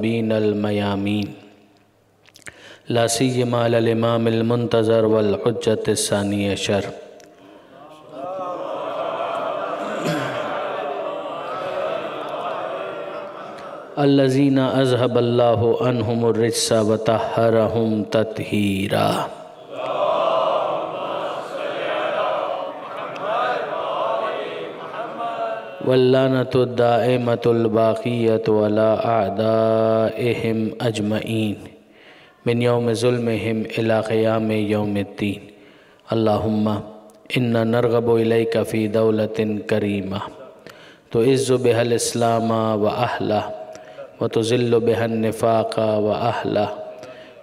المذبذبین الميامین لا سیما علی الامام المنتظر والحجۃ الثانی عشر الذین اذهب اللہ عنہم الرجس وطہرہم تطہیرا۔ واللعنۃ الدائمۃ الباقیۃ علی اعدائہم اجمعین من یوم ظلمہم الی قیام یوم الدین۔ اللہم انا نرغب الیک فی دولۃ کریمہ تعز بها الاسلام واہلہ وتذل بها النفاق واہلہ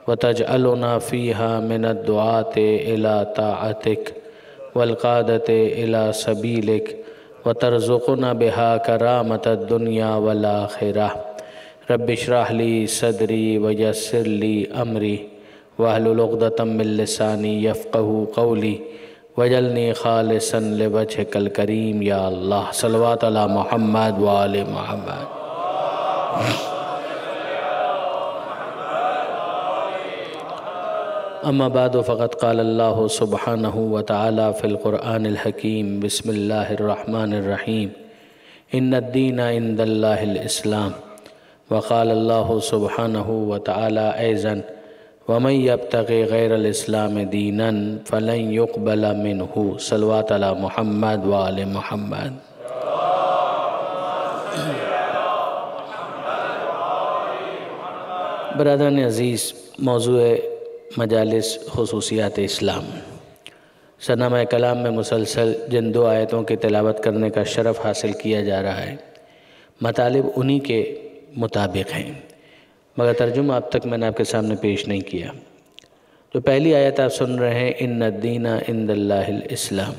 وتجعلنا فیہا من الدعاة الی طاعتک والقادة الی سبیلک وترزقنا بها کرامۃ الدنیا والآخرہ۔ رب اشرح لی صدری ویسر لی امری واحلل عقدۃ من لسانی یفقہوا قولی واجعلنی خالصا لوجہک الکریم یا اللہ۔ صلوات علی محمد وآل محمد۔ اما بعد فقد قال اللہ سبحانہ وتعالی فی القرآن الحکیم بسم اللہ الرحمن الرحیم ان الدین عند اللہ الاسلام۔ وقال اللہ سبحانہ وتعالی ایضا ومن یبتغی غیر الاسلام دینا فلن یقبل منہ۔ صلوات علی محمد وآل محمد۔ برادران عزیز، موضوع مجالس خصوصیات اسلام۔ سرنامہ کلام میں مسلسل جن دو آیتوں کی تلاوت کرنے کا شرف حاصل کیا جا رہا ہے، مطالب انہی کے مطابق ہیں، مگر ترجمہ اب تک میں نے آپ کے سامنے پیش نہیں کیا۔ تو پہلی آیت آپ سن رہے ہیں ان الدین عند اللہ الاسلام،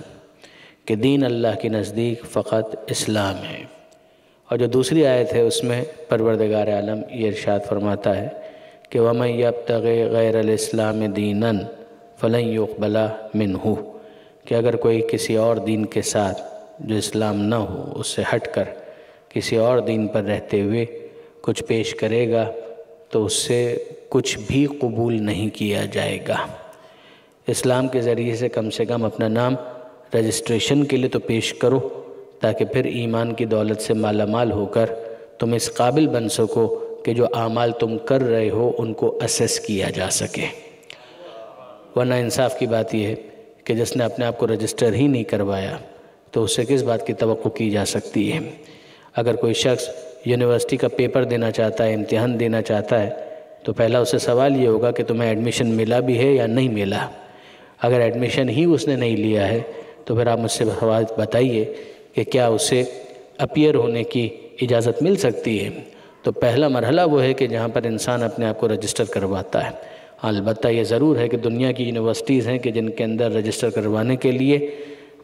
کہ دین اللہ کے نزدیک فقط اسلام ہے۔ اور جو دوسری آیت ہے اس میں پروردگار عالم یہ ارشاد فرماتا ہے کہ وَمَن يَبْتَغِ غَيْرَ الْإِسْلَامِ دِينًا فَلَن يُقْبَلَ مِنْهُ، کہ اگر کوئی کسی اور دین کے ساتھ جو اسلام نہ ہو اس سے ہٹ کر کسی اور دین پر رہتے ہوئے کچھ پیش کرے گا تو اس سے کچھ بھی قبول نہیں کیا جائے گا۔ اسلام کے ذریعے سے کم اپنا نام رجسٹریشن کے لیے تو پیش کرو، تاکہ پھر ایمان کی دولت سے مالا مال ہو کر تم اس قابل بن سکو کہ جو اعمال تم کر رہے ہو ان کو اسیس کیا جا سکے۔ ورنہ انصاف کی بات یہ ہے کہ جس نے اپنے آپ کو رجسٹر ہی نہیں کروایا تو اس سے کس بات کی توقع کی جا سکتی ہے؟ اگر کوئی شخص یونیورسٹی کا پیپر دینا چاہتا ہے، امتحان دینا چاہتا ہے، تو پہلا اس سے سوال یہ ہوگا کہ تمہیں ایڈمیشن ملا بھی ہے یا نہیں ملا۔ اگر ایڈمیشن ہی اس نے نہیں لیا ہے تو پھر آپ مجھ سے بتائیے کہ کیا اسے اپیئر ہونے کی اجازت مل سکتی ہے؟ تو پہلا مرحلہ وہ ہے کہ جہاں پر انسان اپنے آپ کو رجسٹر کرواتا ہے۔ البتہ یہ ضرور ہے کہ دنیا کی یونیورسٹیز ہیں کہ جن کے اندر رجسٹر کروانے کے لیے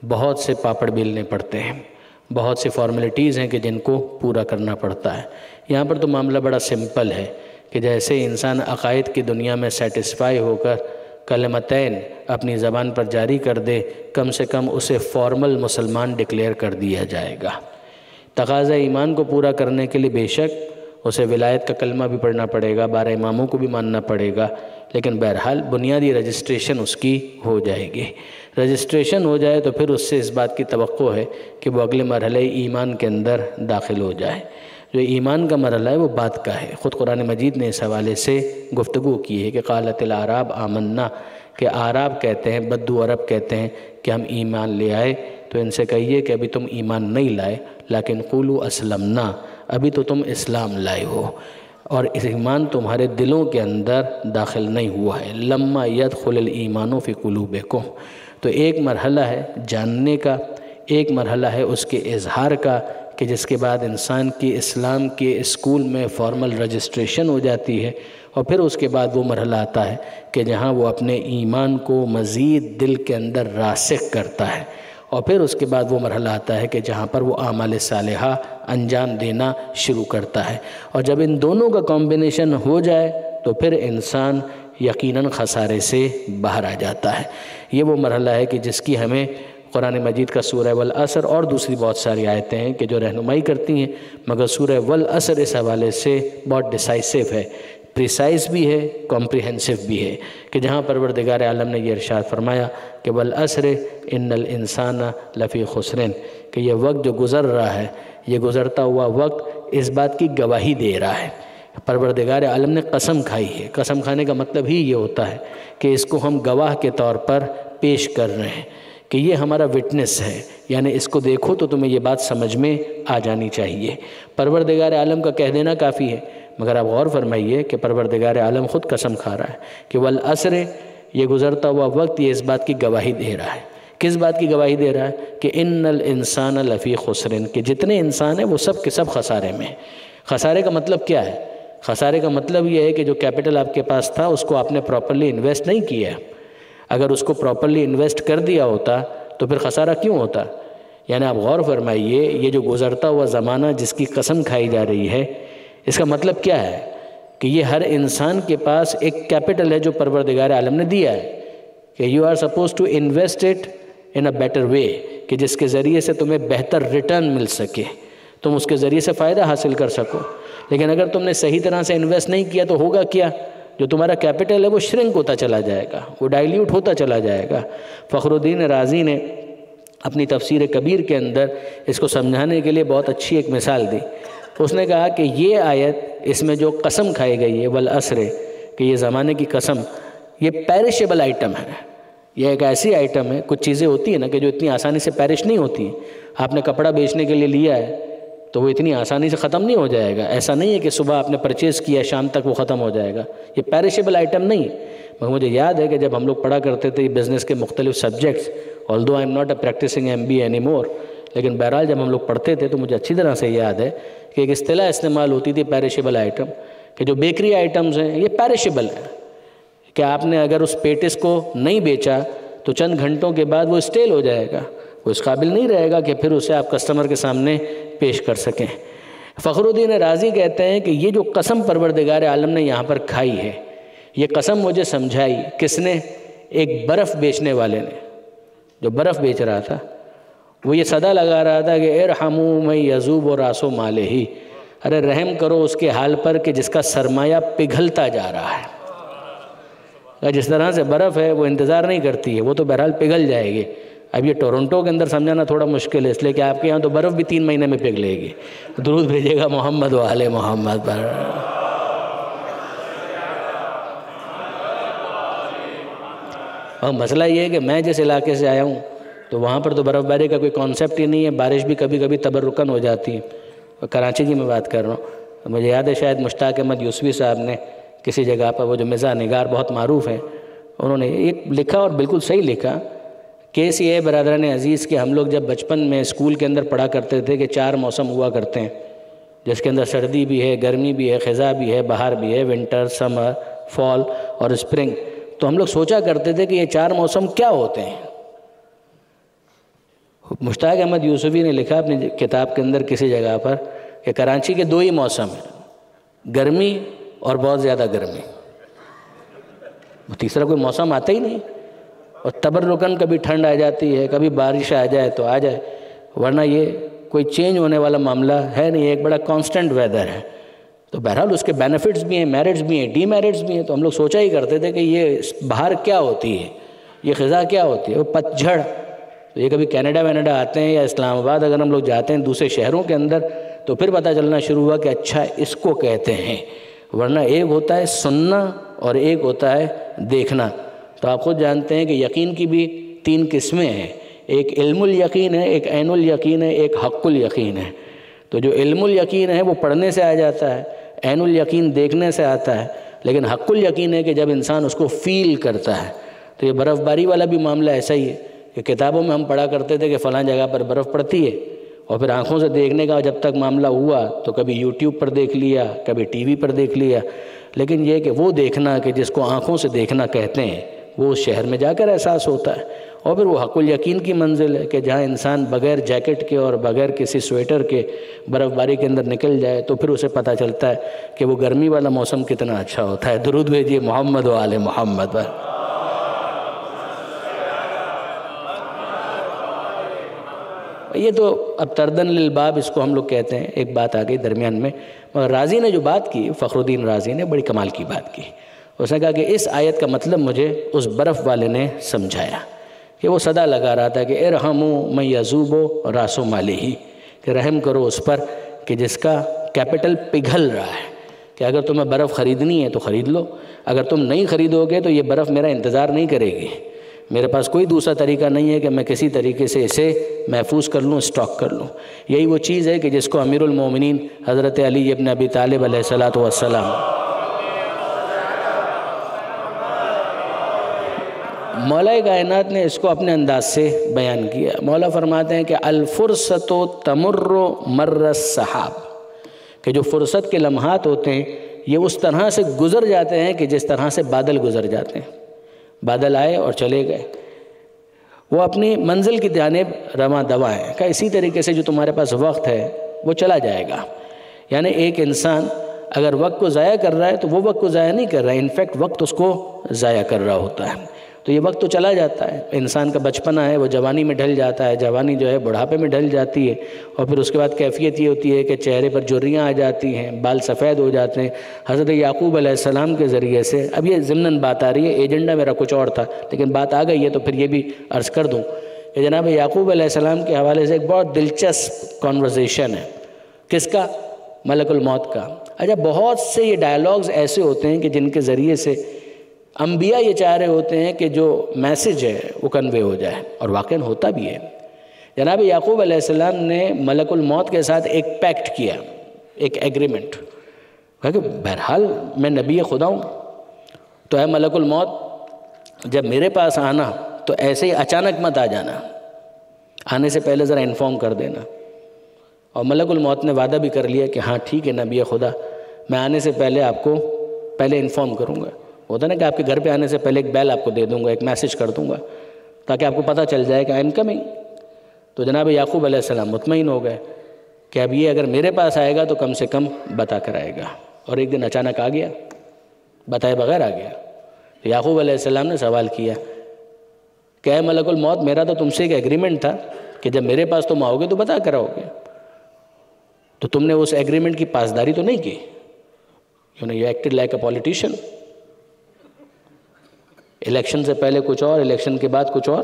بہت سے پاپڑ بیلنے پڑتے ہیں، بہت سی فارمیلٹیز ہیں کہ جن کو پورا کرنا پڑتا ہے۔ یہاں پر تو معاملہ بڑا سمپل ہے کہ جیسے انسان عقائد کی دنیا میں سیٹسفائی ہو کر کلمتین اپنی زبان پر جاری کر دے، کم سے کم اسے فارمل مسلمان ڈکلیئر کر دیا جائے گا۔ تقاضا ایمان کو پورا کرنے کے لیے بے شک اسے ولایت کا کلمہ بھی پڑھنا پڑے گا، 12 اماموں کو بھی ماننا پڑے گا، لیکن بہرحال بنیادی رجسٹریشن اس کی ہو جائے گی۔ رجسٹریشن ہو جائے تو پھر اس سے اس بات کی توقع ہے کہ وہ اگلے مرحلے ایمان کے اندر داخل ہو جائے۔ جو ایمان کا مرحلہ ہے وہ بات کا ہے۔ خود قرآن مجید نے اس حوالے سے گفتگو کی ہے کہ قالت الاعراب آمنا، کہ اعراب کہتے ہیں، بدو عرب کہتے ہیں کہ ہم ایمان لے آئے، تو ان سے کہیے کہ ابھی تم ایمان نہیں لائے، لیکن قولوا اسلمنا، ابھی تو تم اسلام لائے ہو اور ایمان تمہارے دلوں کے اندر داخل نہیں ہوا ہے۔ لما يدخل الایمان فی قلوبکم، تو ایک مرحلہ ہے جاننے کا، ایک مرحلہ ہے اس کے اظہار کا، کہ جس کے بعد انسان کی اسلام کے اسکول میں فارمل رجسٹریشن ہو جاتی ہے، اور پھر اس کے بعد وہ مرحلہ آتا ہے کہ جہاں وہ اپنے ایمان کو مزید دل کے اندر راسخ کرتا ہے، اور پھر اس کے بعد وہ مرحلہ آتا ہے کہ جہاں پر وہ اعمال صالحہ انجام دینا شروع کرتا ہے۔ اور جب ان دونوں کا کمبینیشن ہو جائے تو پھر انسان یقیناً خسارے سے باہر آ جاتا ہے۔ یہ وہ مرحلہ ہے کہ جس کی ہمیں قرآن مجید کا سورہ والعصر اور دوسری بہت ساری آیتیں ہیں کہ جو رہنمائی کرتی ہیں، مگر سورہ والعصر اس حوالے سے بہت ڈیسائسو ہے، پریسائز بھی ہے، کمپریہنسو بھی ہے، کہ جہاں پروردگار عالم نے یہ ارشاد فرمایا کہ والعصر ان الانسان لفی خسرن، کہ یہ وقت جو گزر رہا ہے، یہ گزرتا ہوا وقت اس بات کی گواہی دے رہا ہے۔ پروردگار عالم نے قسم کھائی ہے۔ قسم کھانے کا مطلب ہی یہ ہوتا ہے کہ اس کو ہم گواہ کے طور پر پیش کر رہے ہیں کہ یہ ہمارا وٹنس ہے، یعنی اس کو دیکھو تو تمہیں یہ بات سمجھ میں آ جانی چاہیے۔ پروردگار عالم کا کہہ دینا کافی ہے، مگر آپ غور فرمائیے کہ پروردگار عالم خود قسم کھا رہا ہے کہ والعصر، یہ گزرتا ہوا وقت یہ اس بات کی گواہی دے رہا ہے۔ کس بات کی گواہی دے رہا ہے؟ کہ ان الانسان لفی خسرن، کہ جتنے انسان ہیں وہ سب کے سب خسارے میں ہیں۔ خسارے کا مطلب کیا ہے؟ خسارے کا مطلب یہ ہے کہ جو کیپٹل آپ کے پاس تھا اس کو آپ نے پراپرلی انویسٹ نہیں کیا۔ اگر اس کو پراپرلی انویسٹ کر دیا ہوتا تو پھر خسارہ کیوں ہوتا؟ یعنی آپ غور فرمائیے، یہ جو گزرتا ہوا زمانہ جس کی قسم کھائی جا رہی ہے، اس کا مطلب کیا ہے؟ کہ یہ ہر انسان کے پاس ایک کیپٹل ہے جو پروردگار عالم نے دیا ہے کہ you are supposed to invest it in a better way, کہ جس کے ذریعے سے تمہیں بہتر ریٹرن مل سکے، تم اس کے ذریعے سے فائدہ حاصل کر سکو۔ لیکن اگر تم نے صحیح طرح سے انویسٹ نہیں کیا تو ہوگا کیا؟ جو تمہارا کیپٹل ہے وہ شرنک ہوتا چلا جائے گا، وہ ڈائلیوٹ ہوتا چلا جائے گا۔ فخر الدین رازی نے اپنی تفسیر کبیر کے اندر اس کو سمجھانے کے لیے بہت اچھی ایک مثال دی۔ اس نے کہا کہ یہ آیت، اس میں جو قسم کھائی گئی ہے والعصر، کہ یہ زمانے کی قسم، یہ پیرشیبل آئٹم ہے۔ یہ ایک ایسی آئٹم ہے، کچھ چیزیں ہوتی ہیں نا کہ جو اتنی آسانی سے پیرش نہیں ہوتی۔ آپ نے کپڑا بیچنے کے لیے لیا ہے تو وہ اتنی آسانی سے ختم نہیں ہو جائے گا۔ ایسا نہیں ہے کہ صبح آپ نے پرچیز کیا شام تک وہ ختم ہو جائے گا، یہ پیرشیبل آئٹم نہیں ہے۔ مگر مجھے یاد ہے کہ جب ہم لوگ پڑھا کرتے تھے بزنس کے مختلف subjects, although I am not a practicing MBA anymore، لیکن بہرحال جب ہم لوگ پڑھتے تھے تو مجھے اچھی طرح سے یاد ہے کہ ایک اصطلاح استعمال ہوتی تھی پیرشیبل آئٹم، کہ جو بیکری آئٹمز ہیں یہ پیرشیبل ہیں، کہ آپ نے اگر اس پیٹس کو نہیں بیچا تو چند گھنٹوں کے بعد وہ اسٹیل ہو جائے گا، وہ اس قابل نہیں رہے گا کہ پھر اسے آپ کسٹمر کے سامنے پیش کر سکیں۔ فخر الدین رازی کہتے ہیں کہ یہ جو قسم پروردگار عالم نے یہاں پر کھائی ہے، یہ قسم مجھے سمجھائی کس نے؟ ایک برف بیچنے والے نے، جو برف بیچ رہا تھا، وہ یہ صدا لگا رہا تھا کہ ارحموا من یذوب راسو مالہ، ارے رحم کرو اس کے حال پر کہ جس کا سرمایہ پگھلتا جا رہا ہے۔ جس طرح سے برف ہے وہ انتظار نہیں کرتی ہے، وہ تو بہرحال پگھل جائے گی۔ اب یہ ٹورنٹو کے اندر سمجھانا تھوڑا مشکل ہے، اس لیے کہ آپ کے یہاں تو برف بھی 3 مہینے میں پگھلے گی۔ درود بھیجیے گا محمد و آل محمد پر۔ اور مسئلہ یہ ہے کہ میں جس علاقے سے آیا ہوں تو وہاں پر تو برف باری کا کوئی کانسیپٹ ہی نہیں ہے، بارش بھی کبھی کبھی تبرکن ہو جاتی ہے۔ کراچی کی میں بات کر رہا ہوں، مجھے یاد ہے شاید مشتاق احمد یوسفی صاحب نے کسی جگہ پر، وہ جو مزاح نگار بہت معروف ہیں، انہوں نے ایک لکھا اور بالکل صحیح لکھا کہ ایسی ہے برادران عزیز کہ ہم لوگ جب بچپن میں اسکول کے اندر پڑھا کرتے تھے کہ 4 موسم ہوا کرتے ہیں، جس کے اندر سردی بھی ہے، گرمی بھی ہے، خزاں بھی ہے، بہار بھی ہے، ونٹر، سمر، فال اور اسپرنگ۔ تو ہم لوگ سوچا کرتے تھے کہ یہ 4 موسم کیا ہوتے ہیں۔ مشتاق احمد یوسفی نے لکھا اپنی کتاب کے اندر کسی جگہ پر کہ کراچی کے 2 ہی موسم ہیں، گرمی اور بہت زیادہ گرمی، تیسرا کوئی موسم آتا ہی نہیں۔ اور تبرکن کبھی ٹھنڈ آ جاتی ہے، کبھی بارش آ جائے تو آ جائے، ورنہ یہ کوئی چینج ہونے والا معاملہ ہے نہیں، ایک بڑا کانسٹنٹ ویدر ہے۔ تو بہرحال اس کے بینیفٹس بھی ہیں، میرٹس بھی ہیں، ڈی میرٹس بھی ہیں۔ تو ہم لوگ سوچا ہی کرتے تھے کہ یہ بہار کیا ہوتی ہے، یہ خزاں کیا ہوتی ہے، وہ پت جھڑ۔ تو یہ کبھی کینیڈا وینیڈا آتے ہیں یا اسلام آباد اگر ہم لوگ جاتے ہیں دوسرے شہروں کے اندر تو پھر پتہ چلنا شروع ہوا کہ اچھا اس کو کہتے ہیں، ورنہ ایک ہوتا ہے سننا اور ایک ہوتا ہے دیکھنا۔ تو آپ خود جانتے ہیں کہ یقین کی بھی 3 قسمیں ہیں، ایک علم الیقین ہے، ایک عین الیقین ہے، ایک حق الیقین ہے۔ تو جو علم الیقین ہے وہ پڑھنے سے آ جاتا ہے، عین الیقین دیکھنے سے آتا ہے، لیکن حق الیقین ہے کہ جب انسان اس کو فیل کرتا ہے۔ تو یہ برف باری والا بھی معاملہ ایسا ہی ہے کہ کتابوں میں ہم پڑھا کرتے تھے کہ فلاں جگہ پر برف پڑتی ہے، اور پھر آنکھوں سے دیکھنے کا جب تک معاملہ ہوا تو کبھی یوٹیوب پر دیکھ لیا، کبھی ٹی وی پر دیکھ لیا، لیکن یہ کہ وہ دیکھنا کہ جس کو آنکھوں سے دیکھنا کہتے ہیں وہ اس شہر میں جا کر احساس ہوتا ہے۔ اور پھر وہ حق الیقین کی منزل ہے کہ جہاں انسان بغیر جیکٹ کے اور بغیر کسی سویٹر کے برف باری کے اندر نکل جائے تو پھر اسے پتہ چلتا ہے کہ وہ گرمی والا موسم کتنا اچھا ہوتا ہے۔ درود بھیجیے محمد و آل محمد پر۔ یہ تو اب تردن للباب اس کو ہم لوگ کہتے ہیں، ایک بات آ گئی درمیان میں، مگر رازی نے جو بات کی، فخر الدین رازی نے بڑی کمال کی بات کی. اس نے کہا کہ اس آیت کا مطلب مجھے اس برف والے نے سمجھایا کہ وہ صدا لگا رہا تھا کہ ارحموا من یذوب راس مالہ، کہ رحم کرو اس پر کہ جس کا کیپٹل پگھل رہا ہے، کہ اگر تمہیں برف خریدنی ہے تو خرید لو، اگر تم نہیں خریدو گے تو یہ برف میرا انتظار نہیں کرے گی. میرے پاس کوئی دوسرا طریقہ نہیں ہے کہ میں کسی طریقے سے اسے محفوظ کر لوں، اسٹاک کر لوں. یہی وہ چیز ہے کہ جس کو امیر المومنین حضرت علی ابن ابی طالب علیہ السلام مولا کائنات نے اس کو اپنے انداز سے بیان کیا. مولا فرماتے ہیں کہ الفرصت تمر مر السحاب، کہ جو فرصت کے لمحات ہوتے ہیں یہ اس طرح سے گزر جاتے ہیں کہ جس طرح سے بادل گزر جاتے ہیں. بادل آئے اور چلے گئے، وہ اپنی منزل کی جانب رواں دواں ہیں. کہ اسی طریقے سے جو تمہارے پاس وقت ہے وہ چلا جائے گا. یعنی ایک انسان اگر وقت کو ضائع کر رہا ہے تو وہ وقت کو ضائع نہیں کر رہا ہے، انفیکٹ وقت اس کو ضائع کر رہا ہوتا ہے. تو یہ وقت تو چلا جاتا ہے. انسان کا بچپنا ہے وہ جوانی میں ڈھل جاتا ہے، جوانی جو ہے بڑھاپے میں ڈھل جاتی ہے، اور پھر اس کے بعد کیفیت یہ ہوتی ہے کہ چہرے پر جھریاں آ جاتی ہیں، بال سفید ہو جاتے ہیں. حضرت یعقوب علیہ السلام کے ذریعے سے، اب یہ ضمناً بات آ رہی ہے، ایجنڈا میرا کچھ اور تھا لیکن بات آ گئی ہے تو پھر یہ بھی عرض کر دوں کہ جناب یعقوب علیہ السلام کے حوالے سے ایک بہت دلچسپ کانورسیشن ہے. کس کا؟ ملک الموت کا. اچھا، بہت سے یہ ڈائلاگز ایسے ہوتے ہیں کہ جن کے ذریعے سے انبیاء یہ چاہ رہے ہوتے ہیں کہ جو میسج ہے وہ کنوے ہو جائے، اور واقعاً ہوتا بھی ہے. جناب یعقوب علیہ السلام نے ملک الموت کے ساتھ ایک پیکٹ کیا، ایک ایگریمنٹ، کہا کہ بہرحال میں نبی خدا ہوں، تو اے ملک الموت جب میرے پاس آنا تو ایسے ہی اچانک مت آ جانا، آنے سے پہلے ذرا انفارم کر دینا. اور ملک الموت نے وعدہ بھی کر لیا کہ ہاں ٹھیک ہے نبی خدا، میں آنے سے پہلے آپ کو پہلے انفارم کروں گا. ہوتا نا کہ آپ کے گھر پہ آنے سے پہلے ایک بیل آپ کو دے دوں گا، ایک میسج کر دوں گا تاکہ آپ کو پتہ چل جائے کہ آئی ایم کمنگ. تو جناب یعقوب علیہ السلام مطمئن ہو گئے کہ اب یہ اگر میرے پاس آئے گا تو کم سے کم بتا کر آئے گا. اور ایک دن اچانک آ گیا، بتائے بغیر آ گیا. تو یعقوب علیہ السلام نے سوال کیا کہ اے ملک الموت، میرا تو تم سے ایک ایگریمنٹ تھا کہ جب میرے پاس تم آؤ گے تو بتا کر آؤ گے، تو تم نے اس ایگریمنٹ کی پاسداری تو نہیں کی. You acted like a politician. Election سے پہلے کچھ اور، الیکشن کے بعد کچھ اور.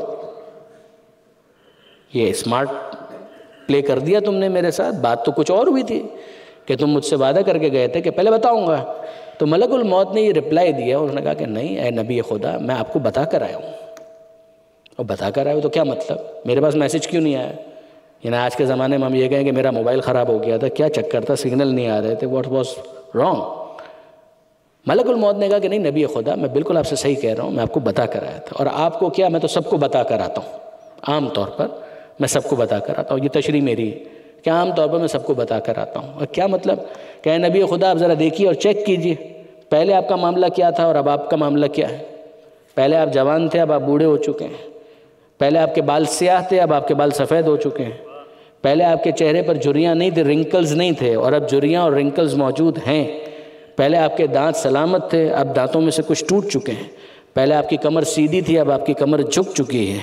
یہ اسمارٹ پلے کر دیا تم نے میرے ساتھ. بات تو کچھ اور ہوئی تھی کہ تم مجھ سے وعدہ کر کے گئے تھے کہ پہلے بتاؤں گا. تو ملک الموت نے یہ رپلائی دیا، انہوں نے کہا کہ نہیں اے نبی خدا، میں آپ کو بتا کر آیا ہوں. اور بتا کر آئے ہو تو کیا مطلب؟ میرے پاس میسج کیوں نہیں آیا؟ یعنی آج کے زمانے میں ہم یہ کہیں کہ میرا موبائل خراب ہو گیا تھا، کیا چکر تھا، سگنل نہیں آ رہے تھے، واٹ واز رانگ؟ ملک الموت نے کہا کہ نہیں نبی خدا، میں بالکل آپ سے صحیح کہہ رہا ہوں، میں آپ کو بتا کر آیا تھا. اور آپ کو کیا، میں تو سب کو بتا کر آتا ہوں. عام طور پر میں سب کو بتا کر آتا ہوں. یہ تشریح میری ہے کہ عام طور پر میں سب کو بتا کر آتا ہوں. اور کیا مطلب؟ کہ اے نبی خدا آپ ذرا دیکھیے اور چیک کیجئے پہلے آپ کا معاملہ کیا تھا اور اب آپ کا معاملہ کیا ہے. پہلے آپ جوان تھے، اب آپ بوڑھے ہو چکے ہیں. پہلے آپ کے بال سیاہ تھے، اب آپ کے بال سفید ہو چکے ہیں. پہلے آپ کے چہرے پر جھریاں نہیں تھے، رنکلز نہیں تھے، اور اب جھریاں اور رنکلز موجود ہیں. پہلے آپ کے دانت سلامت تھے، اب دانتوں میں سے کچھ ٹوٹ چکے ہیں. پہلے آپ کی کمر سیدھی تھی، اب آپ کی کمر جھک چکی ہے.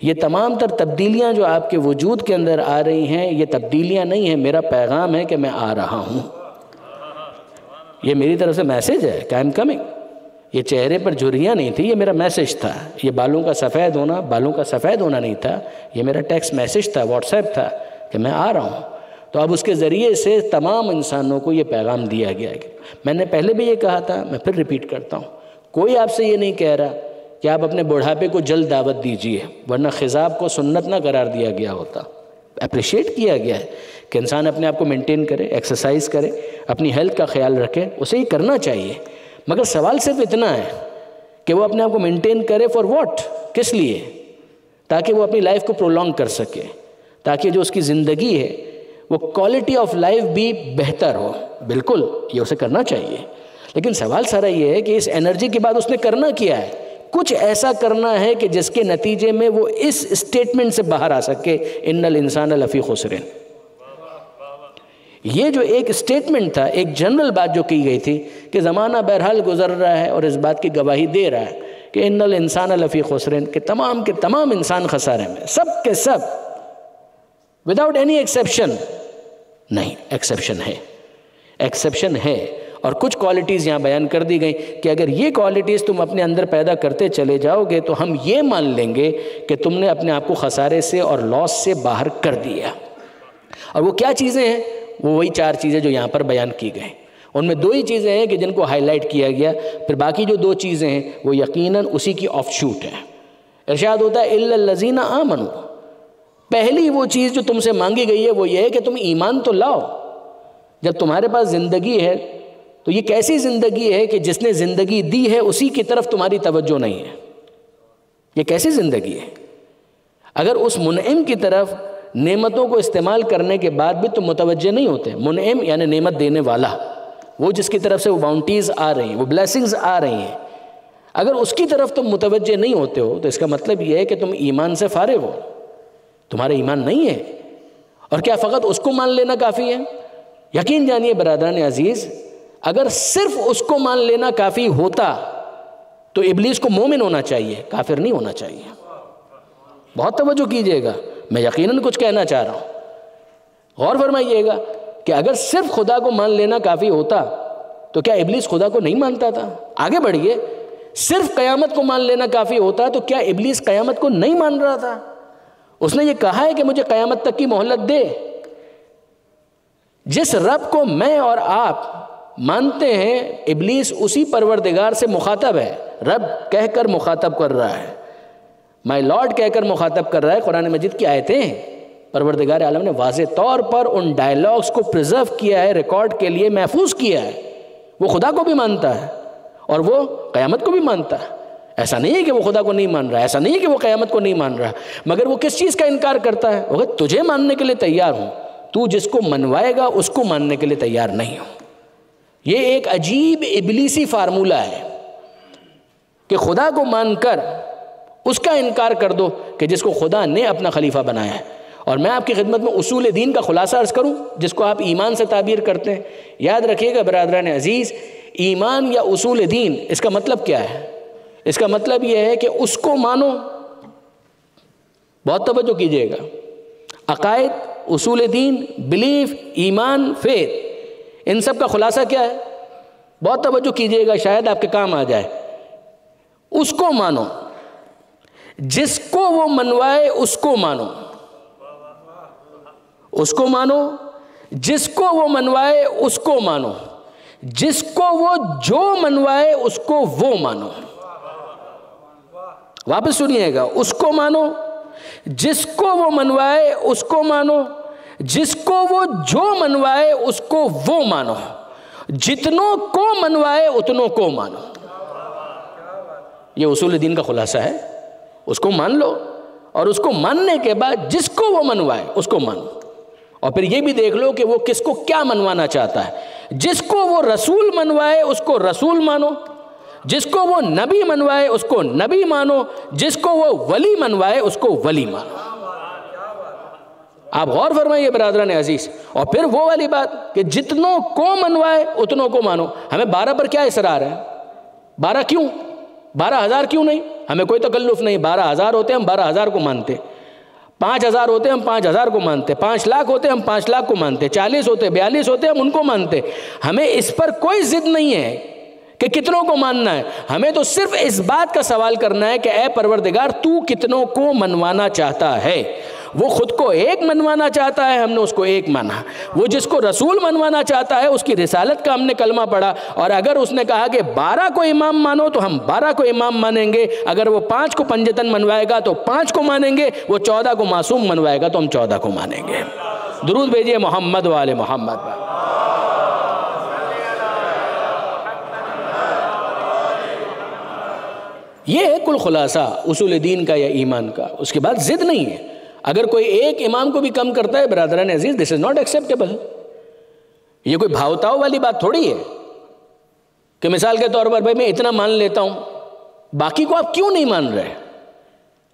یہ تمام تر تبدیلیاں جو آپ کے وجود کے اندر آ رہی ہیں، یہ تبدیلیاں نہیں ہیں، میرا پیغام ہے کہ میں آ رہا ہوں. یہ میری طرف سے میسج ہے کہ آئی ایم کمنگ. یہ چہرے پر جھریاں نہیں تھی، یہ میرا میسج تھا. یہ بالوں کا سفید ہونا نہیں تھا، یہ میرا ٹیکسٹ میسج تھا، واٹس ایپ تھا کہ میں آ رہا ہوں. تو اب اس کے ذریعے سے تمام انسانوں کو یہ پیغام دیا گیا ہے. میں نے پہلے بھی یہ کہا تھا، میں پھر ریپیٹ کرتا ہوں، کوئی آپ سے یہ نہیں کہہ رہا کہ آپ اپنے بڑھاپے کو جلد دعوت دیجئے، ورنہ خضاب کو سنت نہ قرار دیا گیا ہوتا. اپریشیٹ کیا گیا ہے کہ انسان اپنے آپ کو مینٹین کرے، ایکسرسائز کرے، اپنی ہیلتھ کا خیال رکھے، اسے ہی کرنا چاہیے. مگر سوال صرف اتنا ہے کہ وہ اپنے آپ کو مینٹین کرے فار واٹ، کس لیے؟ تاکہ وہ اپنی لائف کو پرولونگ کر سکے، تاکہ جو اس کی زندگی ہے وہ کوالٹی آف لائف بھی بہتر ہو. بالکل یہ اسے کرنا چاہیے، لیکن سوال سارا یہ ہے کہ اس انرجی کے بعد اس نے کرنا کیا ہے. کچھ ایسا کرنا ہے کہ جس کے نتیجے میں وہ اس اسٹیٹمنٹ سے باہر آ سکے، ان الانسان لفی خسر. یہ جو ایک اسٹیٹمنٹ تھا، ایک جنرل بات جو کی گئی تھی کہ زمانہ بہرحال گزر رہا ہے اور اس بات کی گواہی دے رہا ہے کہ ان الانسان لفی خسر، کہ تمام کے تمام انسان خسارے میں، سب کے سب. Without any exception. نہیں، ایکسیپشن ہے. اور کچھ کوالٹیز یہاں بیان کر دی گئی کہ اگر یہ کوالٹیز تم اپنے اندر پیدا کرتے چلے جاؤ گے تو ہم یہ مان لیں گے کہ تم نے اپنے آپ کو خسارے سے اور لاس سے باہر کر دیا. اور وہ کیا چیزیں ہیں؟ وہ وہی 4 چیزیں جو یہاں پر بیان کی گئیں. ان میں 2 ہی چیزیں ہیں کہ جن کو ہائی لائٹ کیا گیا، پھر باقی جو 2 چیزیں ہیں وہ یقیناً اسی کی آف شوٹ ہیں. ارشاد ہوتا ہے اِلَّا الَّذِينَ آمَنُوا. پہلی وہ چیز جو تم سے مانگی گئی ہے وہ یہ ہے کہ تم ایمان تو لاؤ. جب تمہارے پاس زندگی ہے تو یہ کیسی زندگی ہے کہ جس نے زندگی دی ہے اسی کی طرف تمہاری توجہ نہیں ہے؟ یہ کیسی زندگی ہے؟ اگر اس منعم کی طرف نعمتوں کو استعمال کرنے کے بعد بھی تم متوجہ نہیں ہوتے، منعم یعنی نعمت دینے والا، وہ جس کی طرف سے وہ باؤنٹیز آ رہی ہیں، وہ بلیسنگز آ رہی ہیں، اگر اس کی طرف تم متوجہ نہیں ہوتے ہو تو اس کا مطلب یہ ہے کہ تم ایمان سے فارغ ہو، تمہارا ایمان نہیں ہے. اور کیا فقط اس کو مان لینا کافی ہے؟ یقین جانیے برادران عزیز، اگر صرف اس کو مان لینا کافی ہوتا تو ابلیس کو مومن ہونا چاہیے، کافر نہیں ہونا چاہیے. بہت توجہ کیجئے گا، میں یقیناً کچھ کہنا چاہ رہا ہوں. غور فرمائیے گا کہ اگر صرف خدا کو مان لینا کافی ہوتا تو کیا ابلیس خدا کو نہیں مانتا تھا؟ آگے بڑھیے. صرف قیامت کو مان لینا کافی ہوتا تو کیا ابلیس قیامت کو نہیں مان رہا تھا؟ اس نے یہ کہا ہے کہ مجھے قیامت تک کی مہلت دے. جس رب کو میں اور آپ مانتے ہیں، ابلیس اسی پروردگار سے مخاطب ہے. رب کہہ کر مخاطب کر رہا ہے، مائی لارڈ کہہ کر مخاطب کر رہا ہے. قرآن مجید کی آیتیں ہیں. پروردگار عالم نے واضح طور پر ان ڈائلاگز کو پریزرو کیا ہے، ریکارڈ کے لیے محفوظ کیا ہے. وہ خدا کو بھی مانتا ہے اور وہ قیامت کو بھی مانتا ہے. ایسا نہیں ہے کہ وہ خدا کو نہیں مان رہا، ایسا نہیں ہے کہ وہ قیامت کو نہیں مان رہا، مگر وہ کس چیز کا انکار کرتا ہے؟ وہ تجھے ماننے کے لیے تیار ہوں، تو جس کو منوائے گا اس کو ماننے کے لیے تیار نہیں ہوں. یہ ایک عجیب ابلیسی فارمولہ ہے کہ خدا کو مان کر اس کا انکار کر دو کہ جس کو خدا نے اپنا خلیفہ بنایا ہے. اور میں آپ کی خدمت میں اصول دین کا خلاصہ عرض کروں جس کو آپ ایمان سے تعبیر کرتے ہیں. یاد رکھیے گا برادران عزیز، ایمان یا اصول دین اس کا مطلب کیا ہے؟ اس کا مطلب یہ ہے کہ اس کو مانو. بہت توجہ کیجئے گا. عقائد، اصول دین، بلیف، ایمان، فیتھ، ان سب کا خلاصہ کیا ہے؟ بہت توجہ کیجئے گا، شاید آپ کے کام آ جائے. اس کو مانو، جس کو وہ منوائے اس کو مانو. اس کو مانو، جس کو وہ منوائے اس کو مانو، جس کو وہ جو منوائے اس کو وہ مانو. واپس سنیے گا، اس کو مانو، جس کو وہ منوائے اس کو مانو، جس کو وہ جو منوائے اس کو وہ مانو، جتنوں کو منوائے اتنوں کو مانو. یہ اصول دین کا خلاصہ ہے. اس کو مان لو اور اس کو ماننے کے بعد جس کو وہ منوائے اس کو مانو. اور پھر یہ بھی دیکھ لو کہ وہ کس کو کیا منوانا چاہتا ہے. جس کو وہ رسول منوائے اس کو رسول مانو، جس کو وہ نبی منوائے اس کو نبی مانو، جس کو وہ ولی منوائے اس کو ولی مانو. آپ غور فرمائیے برادران عزیز. اور پھر وہ والی بات کہ جتنوں کو منوائے اتنوں کو مانو. ہمیں 12 پر کیا اصرار ہے؟ 12 کیوں؟ 12,000 کیوں نہیں؟ ہمیں کوئی تکلف نہیں. 12,000 ہوتے ہم 12,000 کو مانتے، 5,000 ہوتے ہم 5,000 کو مانتے، 5 لاکھ ہوتے ہم 5 لاکھ کو مانتے، 40 ہوتے 42 ہوتے ہم ان کو مانتے. ہمیں اس پر کوئی ضد نہیں ہے کہ کتنوں کو ماننا ہے. ہمیں تو صرف اس بات کا سوال کرنا ہے کہ اے پروردگار تو کتنوں کو منوانا چاہتا ہے. وہ خود کو ایک منوانا چاہتا ہے، ہم نے اس کو ایک مانا. وہ جس کو رسول منوانا چاہتا ہے اس کی رسالت کا ہم نے کلمہ پڑھا. اور اگر اس نے کہا کہ 12 کو امام مانو تو ہم 12 کو امام مانیں گے. اگر وہ 5 کو پنجتن منوائے گا تو 5 کو مانیں گے. وہ 14 کو معصوم منوائے گا تو ہم 14 کو مانیں گے. درود بھیجئے محمد و آل محمد. یہ ہے کل خلاصہ اصول دین کا یا ایمان کا. اس کے بعد ضد نہیں ہے. اگر کوئی ایک امام کو بھی کم کرتا ہے برادران عزیز، دس از ناٹ ایکسیپٹیبل. یہ کوئی بھاؤتاؤ والی بات تھوڑی ہے کہ مثال کے طور پر بھائی میں اتنا مان لیتا ہوں، باقی کو آپ کیوں نہیں مان رہے؟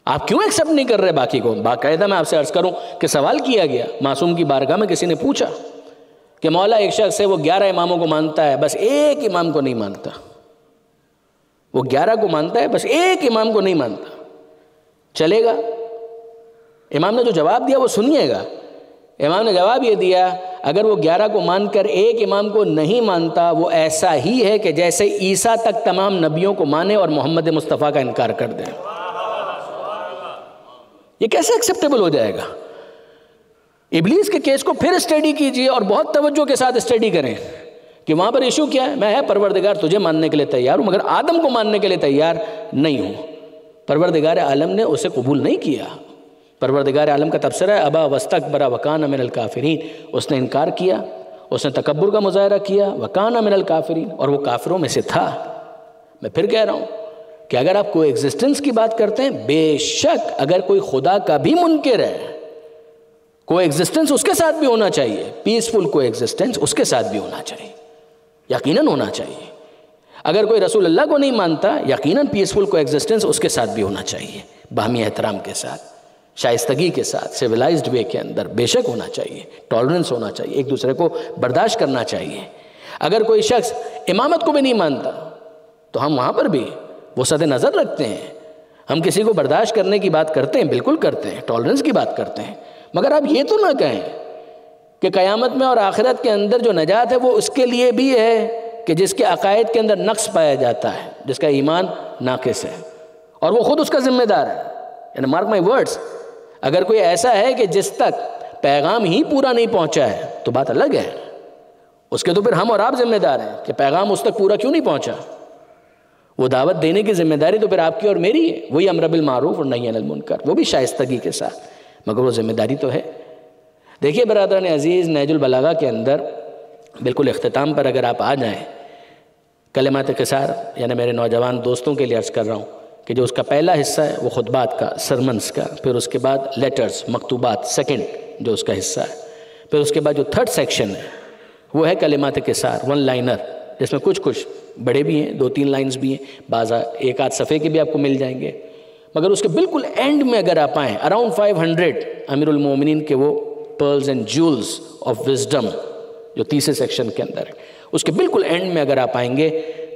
آپ کیوں ایکسیپٹ نہیں کر رہے باقی کو؟ باقاعدہ میں آپ سے عرض کروں کہ سوال کیا گیا معصوم کی بارگاہ میں. کسی نے پوچھا کہ مولا ایک شخص ہے وہ 11 اماموں کو مانتا ہے بس ایک امام کو نہیں مانتا. وہ 11 کو مانتا ہے بس ایک امام کو نہیں مانتا، چلے گا؟ امام نے جو جواب دیا وہ سنیے گا امام نے جواب یہ دیا اگر وہ 11 کو مان کر ایک امام کو نہیں مانتا وہ ایسا ہی ہے کہ جیسے عیسیٰ تک تمام نبیوں کو مانے اور محمد مصطفیٰ کا انکار کر دے۔ یہ کیسے ایکسیپٹیبل ہو جائے گا؟ ابلیس کے کیس کو پھر اسٹڈی کیجئے اور بہت توجہ کے ساتھ اسٹڈی کریں کہ وہاں پر ایشو کیا ہے۔ میں ہے پروردگار تجھے ماننے کے لیے تیار ہوں مگر آدم کو ماننے کے لیے تیار نہیں ہوں۔ پروردگار عالم نے اسے قبول نہیں کیا۔ پروردگار عالم کا تبصرہ ہے ابا واستکبر وکان من الکافرین، اس نے انکار کیا، اس نے تکبر کا مظاہرہ کیا، وکان من الکافرین، اور وہ کافروں میں سے تھا۔ میں پھر کہہ رہا ہوں کہ اگر آپ کو ایگزسٹنس کی بات کرتے ہیں، بے شک اگر کوئی خدا کا بھی منکر ہے، کو ایگزسٹنس اس کے ساتھ بھی ہونا چاہیے، پیسفل کو ایگزسٹنس اس کے ساتھ بھی ہونا چاہیے، یقیناً ہونا چاہیے۔ اگر کوئی رسول اللہ کو نہیں مانتا، یقیناً پیسفل کو ایگزسٹنس اس کے ساتھ بھی ہونا چاہیے، باہمی احترام کے ساتھ، شائستگی کے ساتھ، سیولائزڈ وے کے اندر بے شک ہونا چاہیے، ٹالرنس ہونا چاہیے، ایک دوسرے کو برداشت کرنا چاہیے۔ اگر کوئی شخص امامت کو بھی نہیں مانتا تو ہم وہاں پر بھی وہ صد نظر رکھتے ہیں، ہم کسی کو برداشت کرنے کی بات کرتے ہیں، بالکل کرتے ہیں، ٹالرنس کی بات کرتے ہیں، مگر آپ یہ تو نہ کہیں کہ قیامت میں اور آخرت کے اندر جو نجات ہے وہ اس کے لیے بھی ہے کہ جس کے عقائد کے اندر نقص پایا جاتا ہے، جس کا ایمان ناقص ہے، اور وہ خود اس کا ذمہ دار ہے۔ یعنی مارک مائی ورڈز، اگر کوئی ایسا ہے کہ جس تک پیغام ہی پورا نہیں پہنچا ہے تو بات الگ ہے، اس کے تو پھر ہم اور آپ ذمہ دار ہیں کہ پیغام اس تک پورا کیوں نہیں پہنچا۔ وہ دعوت دینے کی ذمہ داری تو پھر آپ کی اور میری ہے، وہی امر بالمعروف اور نہی عن المنکر، وہ بھی شائستگی کے ساتھ، مگر وہ ذمہ داری تو ہے۔ دیکھیے برادران عزیز، نہج البلاغہ کے اندر بالکل اختتام پر اگر آپ آ جائیں، کلمات قصار، یعنی میرے نوجوان دوستوں کے لیے عرض کر رہا ہوں کہ جو اس کا پہلا حصہ ہے وہ خطبات کا، سرمنز کا، پھر اس کے بعد لیٹرز، مکتوبات، سیکنڈ جو اس کا حصہ ہے، پھر اس کے بعد جو تھرڈ سیکشن ہے وہ ہے کلمات قصار، ون لائنر، جس میں کچھ بڑے بھی ہیں، 2-3 لائنز بھی ہیں، بعض ایک آدھ صفحے کے بھی آپ کو مل جائیں گے، مگر اس کے بالکل اینڈ میں اگر آپ آئیں، اراؤنڈ 500 امیر المومنین کے وہ pearls and jewels of wisdom جو تیسرے سیکشن کے اندر ہے، اس کے بالکل اینڈ میں اگر آپ آئیں گے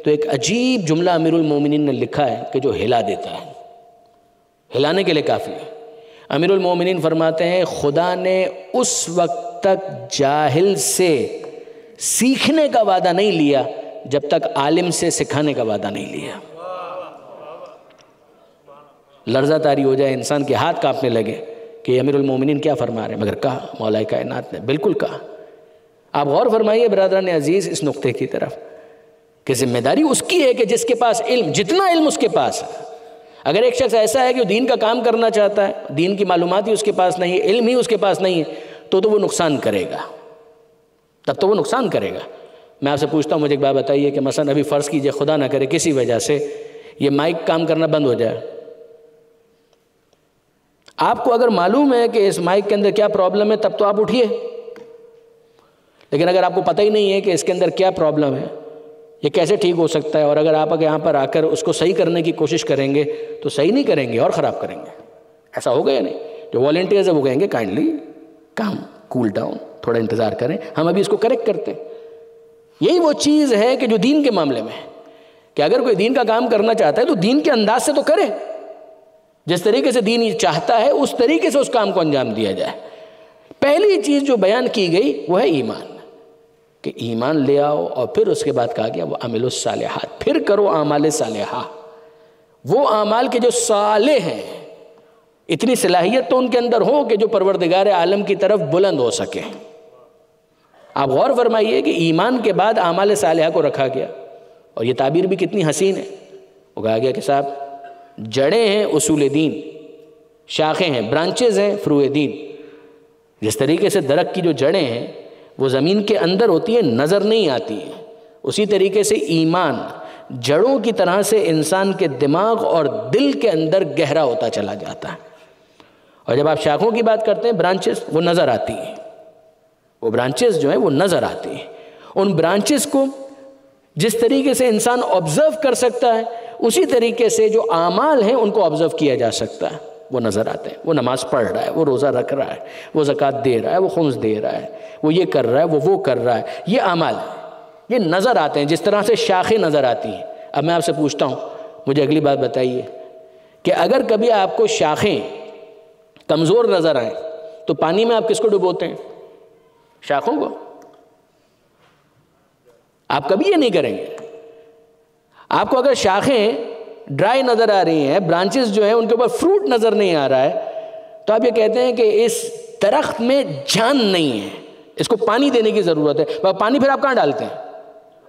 تو ایک عجیب جملہ امیر المومنین نے لکھا ہے کہ جو ہلا دیتا ہے، ہلانے کے لیے کافی ہے۔ امیر المومنین فرماتے ہیں خدا نے اس وقت تک جاہل سے سیکھنے کا وعدہ نہیں لیا جب تک عالم سے سکھانے کا وعدہ نہیں لیا۔ لرزہ طاری ہو جائے، انسان کے ہاتھ کانپنے لگے کہ امیر المومنین کیا فرما رہے ہیں، مگر کہا مولا کائنات نے، بالکل کہا۔ آپ غور فرمائیے برادران عزیز اس نقطے کی طرف کہ ذمہ داری اس کی ہے کہ جس کے پاس علم، جتنا علم اس کے پاس ہے۔ اگر ایک شخص ایسا ہے کہ وہ دین کا کام کرنا چاہتا ہے، دین کی معلومات ہی اس کے پاس نہیں ہے، علم ہی اس کے پاس نہیں ہے، تو وہ نقصان کرے گا، تب تو وہ نقصان کرے گا۔ میں آپ سے پوچھتا ہوں، مجھے ایک بات بتائیے کہ مثلا ابھی فرض کیجئے خدا نہ کرے کسی وجہ سے یہ مائک کام کرنا بند ہو جائے، آپ کو اگر معلوم ہے کہ اس مائک کے اندر کیا پرابلم ہے تب تو آپ اٹھیے، لیکن اگر آپ کو پتہ ہی نہیں ہے کہ اس کے اندر کیا پرابلم ہے، یہ کیسے ٹھیک ہو سکتا ہے، اور اگر آپ یہاں پر آ کر اس کو صحیح کرنے کی کوشش کریں گے تو صحیح نہیں کریں گے اور خراب کریں گے۔ ایسا ہوگا یا نہیں؟ جو والنٹیئرز ہیں وہ کہیں گے کائنڈلی کم کول ڈاؤن، تھوڑا انتظار کریں، ہم ابھی اس کو کریکٹ کرتے ہیں۔ یہی وہ چیز ہے کہ جو دین کے معاملے میں ہے کہ اگر کوئی دین کا کام کرنا چاہتا ہے تو دین کے انداز سے تو کرے، جس طریقے سے دین چاہتا ہے اس طریقے سے اس کام کو انجام دیا جائے۔ پہلی چیز جو بیان کی گئی وہ ہے ایمان، کہ ایمان لے آؤ، اور پھر اس کے بعد کہا گیا وہ عمل الصالحات، پھر کرو اعمال صالحہ، وہ اعمال کے جو صالح ہیں، اتنی صلاحیت تو ان کے اندر ہو کہ جو پروردگار عالم کی طرف بلند ہو سکے۔ آپ غور فرمائیے کہ ایمان کے بعد اعمال صالحہ کو رکھا گیا، اور یہ تعبیر بھی کتنی حسین ہے۔ وہ کہا گیا کہ صاحب جڑیں ہیں اصول دین، شاخیں ہیں، برانچز ہیں فروع دین۔ جس طریقے سے درخت کی جو جڑیں ہیں وہ زمین کے اندر ہوتی ہیں، نظر نہیں آتی ہیں، اسی طریقے سے ایمان جڑوں کی طرح سے انسان کے دماغ اور دل کے اندر گہرا ہوتا چلا جاتا ہے۔ اور جب آپ شاخوں کی بات کرتے ہیں، برانچز، وہ نظر آتی ہیں، وہ برانچز جو ہیں وہ نظر آتی ہیں۔ ان برانچز کو جس طریقے سے انسان آبزرو کر سکتا ہے، اسی طریقے سے جو اعمال ہیں ان کو آبزرو کیا جا سکتا ہے، وہ نظر آتے ہیں۔ وہ نماز پڑھ رہا ہے، وہ روزہ رکھ رہا ہے، وہ زکوٰۃ دے رہا ہے، وہ خمس دے رہا ہے، وہ یہ کر رہا ہے، وہ کر رہا ہے، یہ اعمال ہیں، یہ نظر آتے ہیں، جس طرح سے شاخیں نظر آتی ہیں۔ اب میں آپ سے پوچھتا ہوں، مجھے اگلی بات بتائیے کہ اگر کبھی آپ کو شاخیں کمزور نظر آئیں تو پانی میں آپ کس کو ڈبوتے ہیں؟ شاخوں کو؟ آپ کبھی یہ نہیں کریں گے. آپ کو اگر شاخیں ڈرائی نظر آ رہی ہیں، برانچز جو ہیں ان کے اوپر فروٹ نظر نہیں آ رہا ہے، تو آپ یہ کہتے ہیں کہ اس درخت میں جان نہیں ہے، اس کو پانی دینے کی ضرورت ہے. پانی پھر آپ کہاں ڈالتے ہیں؟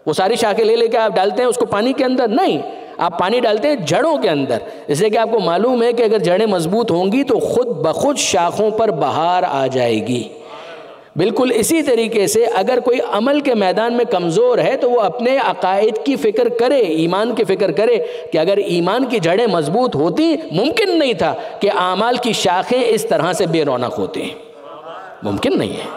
وہ ساری شاخیں لے کے آپ ڈالتے ہیں اس کو پانی کے اندر؟ نہیں، آپ پانی ڈالتے ہیں جڑوں کے اندر، اس لیے کہ آپ کو معلوم ہے کہ اگر جڑیں مضبوط ہوں گی تو خود بخود شاخوں پر بہار آ جائے گی. بالکل اسی طریقے سے اگر کوئی عمل کے میدان میں کمزور ہے تو وہ اپنے عقائد کی فکر کرے، ایمان کی فکر کرے کہ اگر ایمان کی جڑیں مضبوط ہوتی ممکن نہیں تھا کہ اعمال کی شاخیں اس طرح سے بے رونق ہوتی. ممکن نہیں ہے.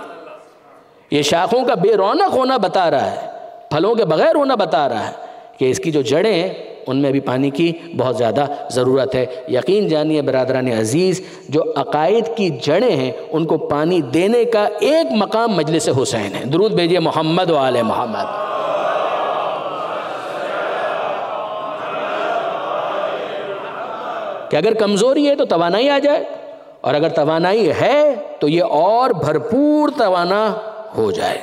یہ شاخوں کا بے رونق ہونا بتا رہا ہے، پھلوں کے بغیر ہونا بتا رہا ہے کہ اس کی جو جڑیں ہیں ان میں بھی پانی کی بہت زیادہ ضرورت ہے. یقین جانیے برادران عزیز، جو عقائد کی جڑیں ہیں ان کو پانی دینے کا ایک مقام مجلس حسین ہے. درود بھیجئے محمد و آل محمد. کہ اگر کمزوری ہے تو توانائی آ جائے، اور اگر توانائی ہے تو یہ اور بھرپور توانا ہو جائے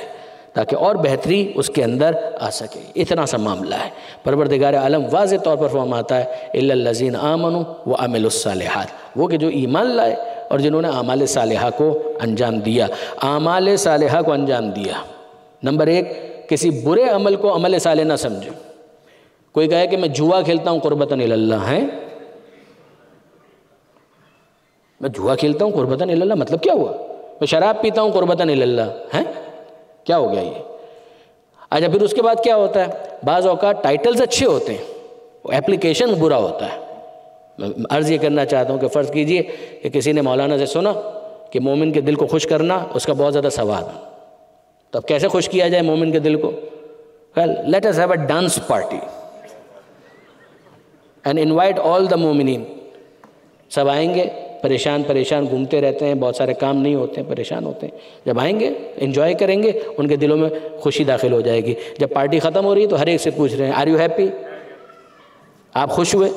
تاکہ اور بہتری اس کے اندر آ سکے. اتنا سا معاملہ ہے. پروردگار عالم واضح طور پر فرماتا ہے الا الذین آمنوا وعملوا الصالحات، وہ کہ جو ایمان لائے اور جنہوں نے اعمال صالحہ کو انجام دیا. اعمال صالحہ کو انجام دیا، نمبر ایک، کسی برے عمل کو عمل صالح نہ سمجھے. کوئی کہے کہ میں جوا کھیلتا ہوں قربتاً الی اللہ، ہے میں جوا کھیلتا ہوں قربتاً الی اللہ، مطلب کیا ہوا؟ میں شراب پیتا ہوں قربتاً الی اللہ، ہے کیا ہو گیا یہ؟ اچھا پھر اس کے بعد کیا ہوتا ہے؟ بعض اوقات ٹائٹلز اچھے ہوتے ہیں، ایپلیکیشن برا ہوتا ہے. میں عرض یہ کرنا چاہتا ہوں کہ فرض کیجئے کہ کسی نے مولانا سے سنا کہ مومن کے دل کو خوش کرنا اس کا بہت زیادہ ثواب ہے، تو اب کیسے خوش کیا جائے مومن کے دل کو؟ let us have a dance party and invite all the مومنین. سب آئیں گے، پریشان گھومتے رہتے ہیں، بہت سارے کام نہیں ہوتے ہیں، پریشان ہوتے ہیں. جب آئیں گے انجوائے کریں گے، ان کے دلوں میں خوشی داخل ہو جائے گی. جب پارٹی ختم ہو رہی ہے تو ہر ایک سے پوچھ رہے ہیں آر یو ہیپی؟ آپ خوش ہوئے؟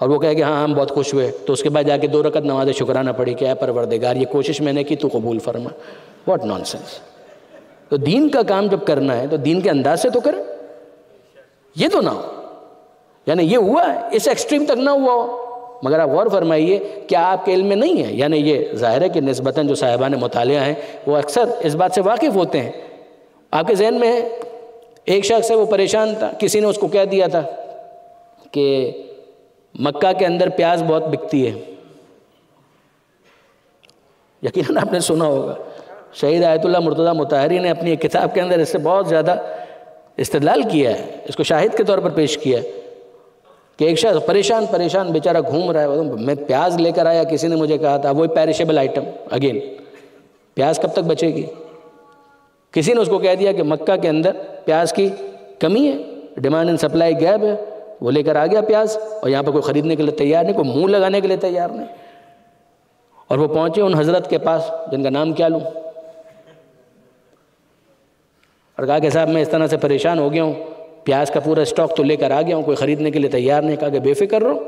اور وہ کہے کہ ہاں ہم بہت خوش ہوئے. تو اس کے بعد جا کے 2 رکعت نماز شکرانہ پڑھی کہ اے پروردگار یہ کوشش میں نے کی تو قبول فرما. What naan sense. تو دین کا کام جب کرنا ہے تو دین کے انداز سے تو کریں، یہ تو نہ ہو یعنی یہ ہوا اس ایکسٹریم تک نہ ہوا ہو. مگر آپ غور فرمائیے کیا آپ کے علم میں نہیں ہے؟ یعنی یہ ظاہر ہے کہ نسبتاً جو صاحبان مطالعہ ہیں وہ اکثر اس بات سے واقف ہوتے ہیں. آپ کے ذہن میں ہے ایک شخص ہے وہ پریشان تھا، کسی نے اس کو کہہ دیا تھا کہ مکہ کے اندر پیاز بہت بکتی ہے. یقیناً آپ نے سنا ہوگا. شہید آیت اللہ مرتضیٰ مطہری نے اپنی ایک کتاب کے اندر اس سے بہت زیادہ استدلال کیا ہے، اس کو شاہد کے طور پر پیش کیا ہے کہ ایک شخص پریشان بیچارہ گھوم رہا ہے. میں پیاز لے کر آیا، کسی نے مجھے کہا تھا وہی پیرشیبل آئٹم، اگین پیاز کب تک بچے گی؟ کسی نے اس کو کہہ دیا کہ مکہ کے اندر پیاز کی کمی ہے، ڈیمانڈ اینڈ سپلائی گیپ ہے. وہ لے کر آ گیا پیاز، اور یہاں پہ کوئی خریدنے کے لیے تیار نہیں، کوئی منہ لگانے کے لیے تیار نہیں. اور وہ پہنچے ان حضرت کے پاس جن کا نام کیا لوں، اور کہا کہ صاحب میں اس طرح سے پریشان ہو گیا ہوں، پیاز کا پورا اسٹاک تو لے کر آ گیا ہوں، کوئی خریدنے کے لیے تیار نہیں. کہا کہ بے فکر رہو،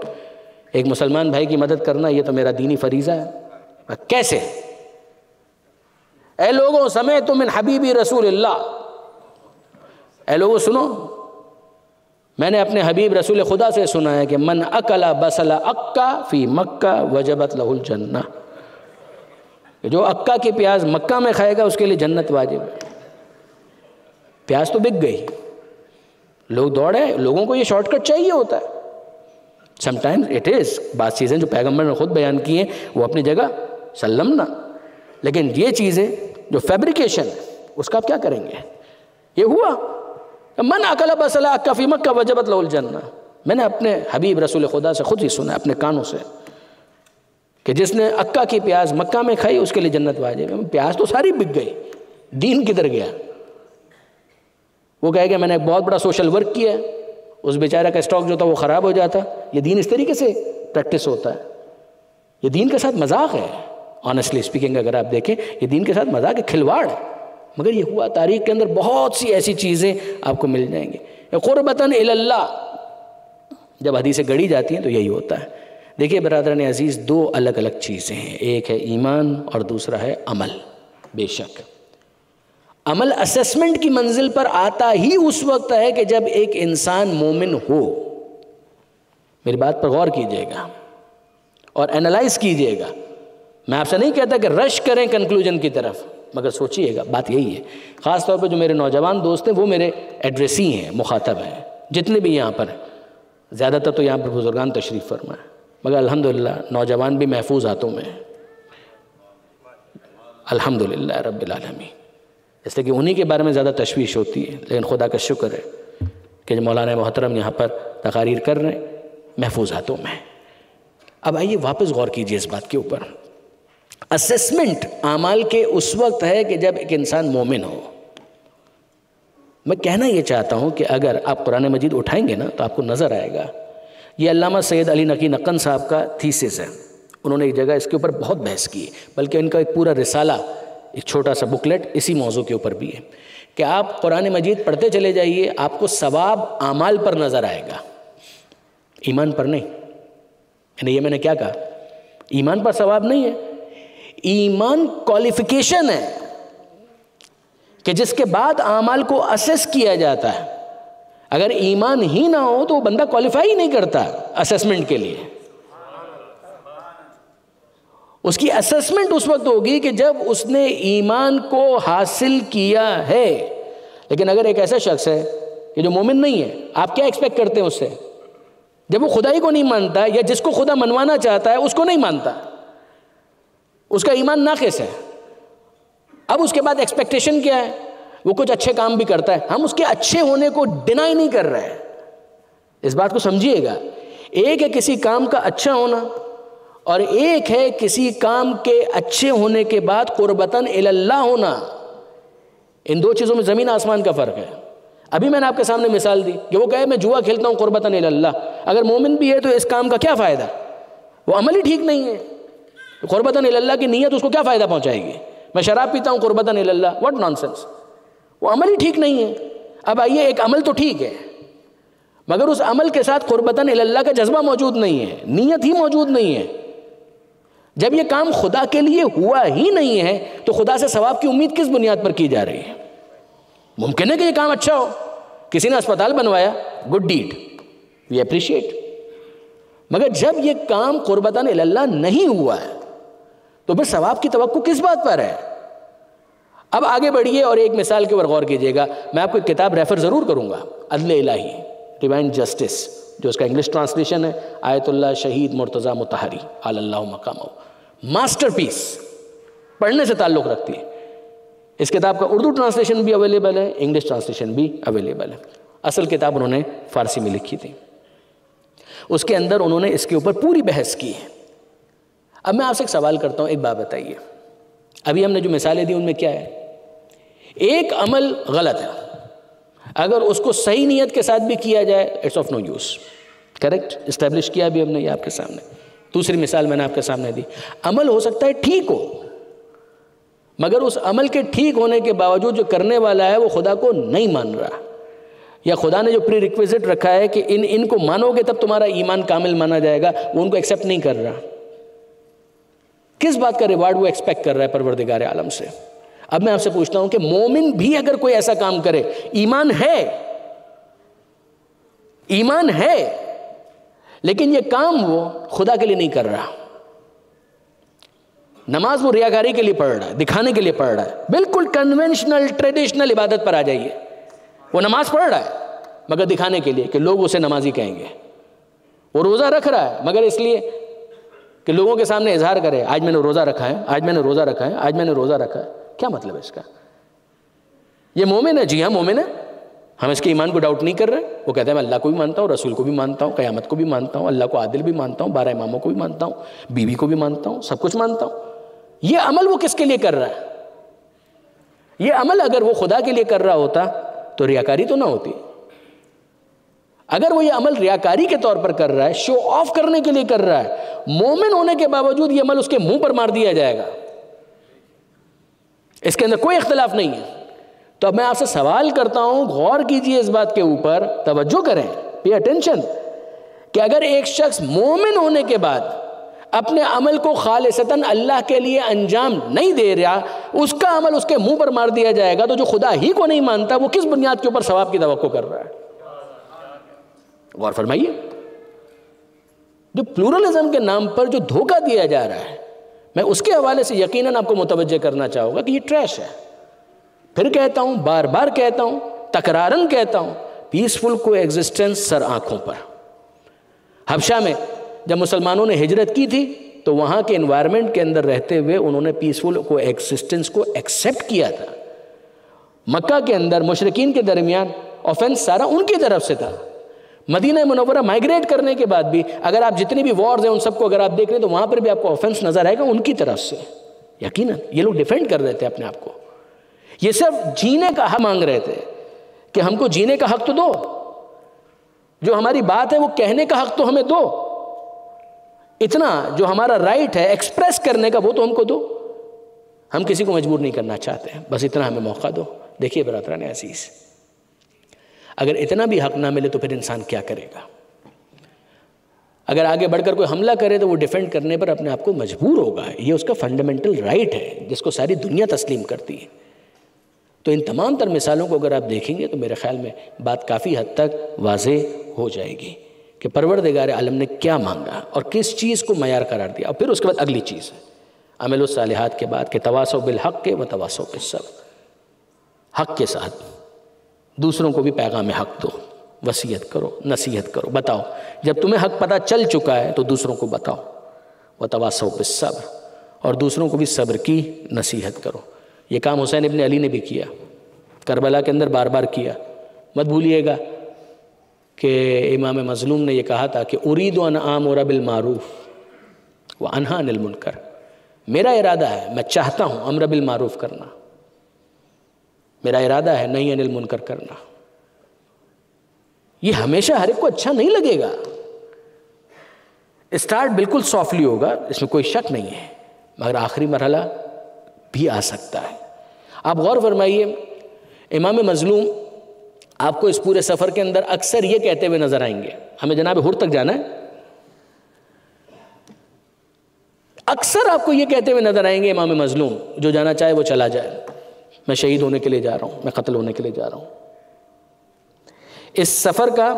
ایک مسلمان بھائی کی مدد کرنا یہ تو میرا دینی فریضہ ہے. کیسے؟ اے لوگوں سمعتم من حبیبی رسول اللہ، اے لوگوں سنو، میں نے اپنے حبیب رسول خدا سے سنا ہے کہ من اکل بصل اکا فی مکہ وجبت لہ الجنہ، جو اکا کی پیاز مکہ میں کھائے گا اس کے لیے جنت واجب ہے. پیاز تو بک گئی، لوگ دوڑے، لوگوں کو یہ شارٹ کٹ چاہیے ہوتا ہے. سم ٹائمز اٹ از، بعض چیزیں جو پیغمبر نے خود بیان کی ہیں وہ اپنی جگہ سلمنا، لیکن یہ چیزیں جو فیبریکیشن اس کا آپ کیا کریں گے؟ یہ ہوا من اکل بصل اکا فی مکہ وجبت لہ الجنہ. میں نے اپنے حبیب رسول خدا سے خود ہی سنا اپنے کانوں سے کہ جس نے اکا کی پیاز مکہ میں کھائی اس کے لیے جنت واجب ہے. پیاز تو ساری بک گئی، دین کدھر گیا؟ وہ کہے کہ میں نے ایک بہت بڑا سوشل ورک کیا ہے، اس بیچارہ کا اسٹاک جو تھا وہ خراب ہو جاتا. یہ دین اس طریقے سے پریکٹس ہوتا ہے، یہ دین کے ساتھ مذاق ہے. آنیسٹلی اسپیکنگ اگر آپ دیکھیں یہ دین کے ساتھ مذاق ہے، کھلواڑ ہے. مگر یہ ہوا تاریخ کے اندر بہت سی ایسی چیزیں آپ کو مل جائیں گی. قربتاً الی اللہ جب حدیثیں گڑھی جاتی ہیں تو یہی ہوتا ہے. دیکھیے برادران عزیز، 2 الگ الگ چیزیں ہیں، ایک ہے ایمان اور دوسرا ہے عمل. بے شک عمل اسسمنٹ کی منزل پر آتا ہی اس وقت ہے کہ جب ایک انسان مومن ہو. میری بات پر غور کیجئے گا اور اینالائز کیجئے گا. میں آپ سے نہیں کہتا کہ رش کریں کنکلوژن کی طرف، مگر سوچئے گا. بات یہی ہے. خاص طور پہ جو میرے نوجوان دوست ہیں وہ میرے ایڈریسی ہیں، مخاطب ہیں، جتنے بھی یہاں پر ہیں. زیادہ تر تو یہاں پر بزرگان تشریف فرما ہے، مگر الحمدللہ نوجوان بھی محفوظ ہاتھوں میں ہیں، الحمدللہ رب العالمین. اس لیے کہ انہی کے بارے میں زیادہ تشویش ہوتی ہے، لیکن خدا کا شکر ہے کہ مولانا محترم یہاں پر تقاریر کر رہے ہیں، محفوظ ہاتھوں میں. اب آئیے واپس غور کیجئے اس بات کے اوپر. اسسمنٹ اعمال کے اس وقت ہے کہ جب ایک انسان مومن ہو. میں کہنا یہ چاہتا ہوں کہ اگر آپ قرآن مجید اٹھائیں گے نا تو آپ کو نظر آئے گا. یہ علامہ سید علی نقی نقن صاحب کا تھیسس ہے. انہوں نے ایک جگہ اس کے اوپر بہت بحث کی، بلکہ ان کا ایک پورا رسالہ، ایک چھوٹا سا بکلیٹ اسی موضوع کے اوپر بھی ہے کہ آپ قرآن مجید پڑھتے چلے جائیے، آپ کو ثواب اعمال پر نظر آئے گا، ایمان پر نہیں. یعنی یہ میں نے کیا کہا؟ ایمان پر ثواب نہیں ہے. ایمان کوالیفیکیشن ہے کہ جس کے بعد اعمال کو اسیس کیا جاتا ہے. اگر ایمان ہی نہ ہو تو وہ بندہ کوالیفائی نہیں کرتا اسیسمنٹ کے لیے. اس کی اسیسمنٹ اس وقت ہوگی کہ جب اس نے ایمان کو حاصل کیا ہے. لیکن اگر ایک ایسا شخص ہے کہ جو مومن نہیں ہے، آپ کیا ایکسپیکٹ کرتے ہیں اس سے؟ جب وہ خدائی کو نہیں مانتا یا جس کو خدا منوانا چاہتا ہے اس کو نہیں مانتا، اس کا ایمان ناقص ہے. اب اس کے بعد ایکسپیکٹیشن کیا ہے؟ وہ کچھ اچھے کام بھی کرتا ہے. ہم اس کے اچھے ہونے کو ڈینائی نہیں کر رہے ہیں. اس بات کو سمجھیے گا. ایک ہے کسی کام کا اچھا ہونا، اور ایک ہے کسی کام کے اچھے ہونے کے بعد قربتاً اللہ ہونا. ان دو چیزوں میں زمین آسمان کا فرق ہے. ابھی میں نے آپ کے سامنے مثال دی کہ وہ کہے میں جوا کھیلتا ہوں قربتاً اللہ. اگر مومن بھی ہے تو اس کام کا کیا فائدہ؟ وہ عمل ہی ٹھیک نہیں ہے. قربتاً اللہ کی نیت اس کو کیا فائدہ پہنچائے گی؟ میں شراب پیتا ہوں قربتاً اللہ، واٹ نانسنس. وہ عمل ہی ٹھیک نہیں ہے. اب آئیے، ایک عمل تو ٹھیک ہے مگر اس عمل کے ساتھ قربتاً اللہ کا جذبہ موجود نہیں ہے، نیت ہی موجود نہیں ہے. جب یہ کام خدا کے لیے ہوا ہی نہیں ہے تو خدا سے ثواب کی امید کس بنیاد پر کی جا رہی ہے؟ ممکن ہے کہ یہ کام اچھا ہو، کسی نے اسپتال بنوایا، گڈ ڈیڈ، وی اپریشیٹ. مگر جب یہ کام قربتاً اللہ نہیں ہوا ہے تو پھر ثواب کی توقع کس بات پر ہے؟ اب آگے بڑھیے اور ایک مثال کے اوپر غور کیجئے گا. میں آپ کو ایک کتاب ریفر ضرور کروں گا، عدل الہی، ڈیوائن جسٹس، جو اس کا انگلش ٹرانسلیشن ہے آیت اللہ شہید مرتضیٰ مطہری علی اللہ مقامہ. ماسٹر پیس، پڑھنے سے تعلق رکھتی ہے. اس کتاب کا اردو ٹرانسلیشن بھی اویلیبل ہے، انگلش ٹرانسلیشن بھی اویلیبل ہے. اصل کتاب انہوں نے فارسی میں لکھی تھی. اس کے اندر انہوں نے اس کے اوپر پوری بحث کی ہے. اب میں آپ سے ایک سوال کرتا ہوں، ایک بات بتائیے. ابھی ہم نے جو مثالیں دی ان میں کیا ہے؟ ایک عمل غلط ہے، اگر اس کو صحیح نیت کے ساتھ بھی کیا جائے it's of no use. Correct, establish کیا بھی ہم نے یہ آپ کے سامنے. دوسری مثال میں نے آپ کے سامنے دی. عمل ہو سکتا ہے ٹھیک ہو، مگر اس عمل کے ٹھیک ہونے کے باوجود جو کرنے والا ہے وہ خدا کو نہیں مان رہا، یا خدا نے جو پری ریکویزٹ رکھا ہے کہ ان کو مانو گے تب تمہارا ایمان کامل مانا جائے گا، وہ ان کو ایکسیپٹ نہیں کر رہا. کس بات کا ریوارڈ وہ ایکسپیکٹ کر رہا ہے پروردگار عالم سے؟ اب میں آپ سے پوچھتا ہوں کہ مومن بھی اگر کوئی ایسا کام کرے، ایمان ہے لیکن یہ کام وہ خدا کے لیے نہیں کر رہا. نماز وہ ریاکاری کے لیے پڑھ رہا ہے، دکھانے کے لیے پڑھ رہا ہے، بالکل کنونشنل ٹریڈیشنل عبادت پر آ جائیے. وہ نماز پڑھ رہا ہے مگر دکھانے کے لیے کہ لوگ اسے نمازی کہیں گے. وہ روزہ رکھ رہا ہے مگر اس لیے کہ لوگوں کے سامنے اظہار کرے آج میں نے روزہ رکھا ہے، آج میں نے روزہ رکھا ہے، آج میں نے روزہ رکھا ہے. کیا مطلب ہے اس کا؟ یہ مومن ہے؟ جی ہاں مومن ہے، ہم اس کے ایمان کو ڈاؤٹ نہیں کر رہے. وہ کہتے ہیں میں اللہ کو بھی مانتا ہوں، رسول کو بھی مانتا ہوں، قیامت کو بھی مانتا ہوں، اللہ کو عادل بھی مانتا ہوں، 12 اماموں کو بھی مانتا ہوں، بیوی کو بھی مانتا ہوں، سب کچھ مانتا ہوں. یہ عمل وہ کس کے لیے کر رہا ہے؟ یہ عمل اگر وہ خدا کے لیے کر رہا ہوتا تو ریاکاری تو نہ ہوتی. اگر وہ یہ عمل ریاکاری کے طور پر کر رہا ہے، شو آف کرنے کے لیے کر رہا ہے، مومن ہونے کے باوجود یہ عمل اس کے منہ پر مار دیا جائے گا. اس کے اندر کوئی اختلاف نہیں ہے. تو اب میں آپ سے سوال کرتا ہوں، غور کیجئے اس بات کے اوپر، توجہ کریں، پے اٹینشن، کہ اگر ایک شخص مومن ہونے کے بعد اپنے عمل کو خالصتاً اللہ کے لیے انجام نہیں دے رہا، اس کا عمل اس کے منہ پر مار دیا جائے گا، تو جو خدا ہی کو نہیں مانتا وہ کس بنیاد کے اوپر ثواب کی توقع کر رہا ہے؟ غور فرمائیے، جو پلورلزم کے نام پر جو دھوکہ دیا جا رہا ہے، میں اس کے حوالے سے یقیناً آپ کو متوجہ کرنا چاہوں گا کہ یہ ٹریش ہے۔ پھر کہتا ہوں، بار بار کہتا ہوں، تکرارن کہتا ہوں، پیسفل کو ایگزسٹنس سر آنکھوں پر۔ حبشہ میں جب مسلمانوں نے ہجرت کی تھی تو وہاں کے انوائرمنٹ کے اندر رہتے ہوئے انہوں نے پیسفل کو ایگزسٹنس کو ایکسیپٹ کیا تھا۔ مکہ کے اندر مشرکین کے درمیان آفینس سارا ان کی طرف سے تھا۔ مدینہ منورہ مائگریٹ کرنے کے بعد بھی اگر آپ جتنی بھی وارز ہیں ان سب کو اگر آپ دیکھ رہے ہیں تو وہاں پر بھی آپ کو آفینس نظر آئے گا ان کی طرف سے۔ یقیناً یہ لوگ ڈیفینڈ کر رہے تھے اپنے آپ کو، یہ صرف جینے کا حق مانگ رہے تھے کہ ہم کو جینے کا حق تو دو، جو ہماری بات ہے وہ کہنے کا حق تو ہمیں دو، اتنا جو ہمارا رائٹ ہے ایکسپریس کرنے کا وہ تو ہم کو دو، ہم کسی کو مجبور نہیں کرنا چاہتے ہیں، بس اتنا ہمیں موقع دو۔ دیکھیے برادران عزیز، اگر اتنا بھی حق نہ ملے تو پھر انسان کیا کرے گا؟ اگر آگے بڑھ کر کوئی حملہ کرے تو وہ ڈیفینڈ کرنے پر اپنے آپ کو مجبور ہوگا، یہ اس کا فنڈامنٹل رائٹ ہے جس کو ساری دنیا تسلیم کرتی ہے۔ تو ان تمام تر مثالوں کو اگر آپ دیکھیں گے تو میرے خیال میں بات کافی حد تک واضح ہو جائے گی کہ پروردگار عالم نے کیا مانگا اور کس چیز کو معیار قرار دیا۔ اور پھر اس کے بعد اگلی چیز ہے عمل الصالحات کے بعد کہ تواصوا بالحق و تواصوا بالصبر، حق کے ساتھ دوسروں کو بھی پیغام حق دو، وصیت کرو، نصیحت کرو، بتاؤ۔ جب تمہیں حق پتہ چل چکا ہے تو دوسروں کو بتاؤ، وتواصوا بالصبر، اور دوسروں کو بھی صبر کی نصیحت کرو۔ یہ کام حسین ابن علی نے بھی کیا، کربلا کے اندر بار بار کیا۔ مت بھولیے گا کہ امام مظلوم نے یہ کہا تھا کہ ارید ان آمر بالمعروف وانہی عن المنکر، میرا ارادہ ہے، میں چاہتا ہوں امر بالمعروف کرنا، میرا ارادہ ہے نہی عن المنکر کرنا۔ یہ ہمیشہ ہر ایک کو اچھا نہیں لگے گا، اسٹارٹ بالکل سافٹلی ہوگا، اس میں کوئی شک نہیں ہے، مگر آخری مرحلہ بھی آ سکتا ہے۔ آپ غور فرمائیے، امام مظلوم آپ کو اس پورے سفر کے اندر اکثر یہ کہتے ہوئے نظر آئیں گے، ہمیں جناب حر تک جانا ہے، اکثر آپ کو یہ کہتے ہوئے نظر آئیں گے امام مظلوم، جو جانا چاہے وہ چلا جائے، میں شہید ہونے کے لیے جا رہا ہوں، میں قتل ہونے کے لیے جا رہا ہوں۔ اس سفر کا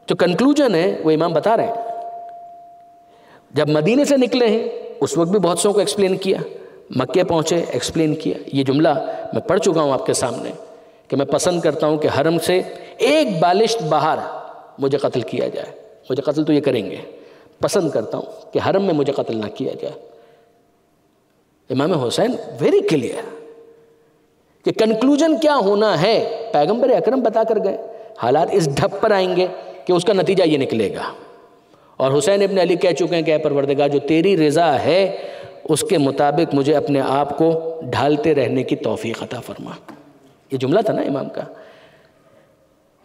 جو کنکلوژن ہے وہ امام بتا رہے ہیں۔ جب مدینے سے نکلے ہیں اس وقت بھی بہت سو کو ایکسپلین کیا، مکے پہنچے ایکسپلین کیا۔ یہ جملہ میں پڑھ چکا ہوں آپ کے سامنے کہ میں پسند کرتا ہوں کہ حرم سے ایک بالشت باہر مجھے قتل کیا جائے، مجھے قتل تو یہ کریں گے، پسند کرتا ہوں کہ حرم میں مجھے قتل نہ کیا جائے۔ امام حسین ویری کلیئر کہ کنکلوژن کیا ہونا ہے، پیغمبر اکرم بتا کر گئے، حالات اس ڈھب پر آئیں گے کہ اس کا نتیجہ یہ نکلے گا۔ اور حسین ابن علی کہہ چکے ہیں کہ اے پروردگار، جو تیری رضا ہے اس کے مطابق مجھے اپنے آپ کو ڈھالتے رہنے کی توفیق عطا فرما۔ یہ جملہ تھا نا امام کا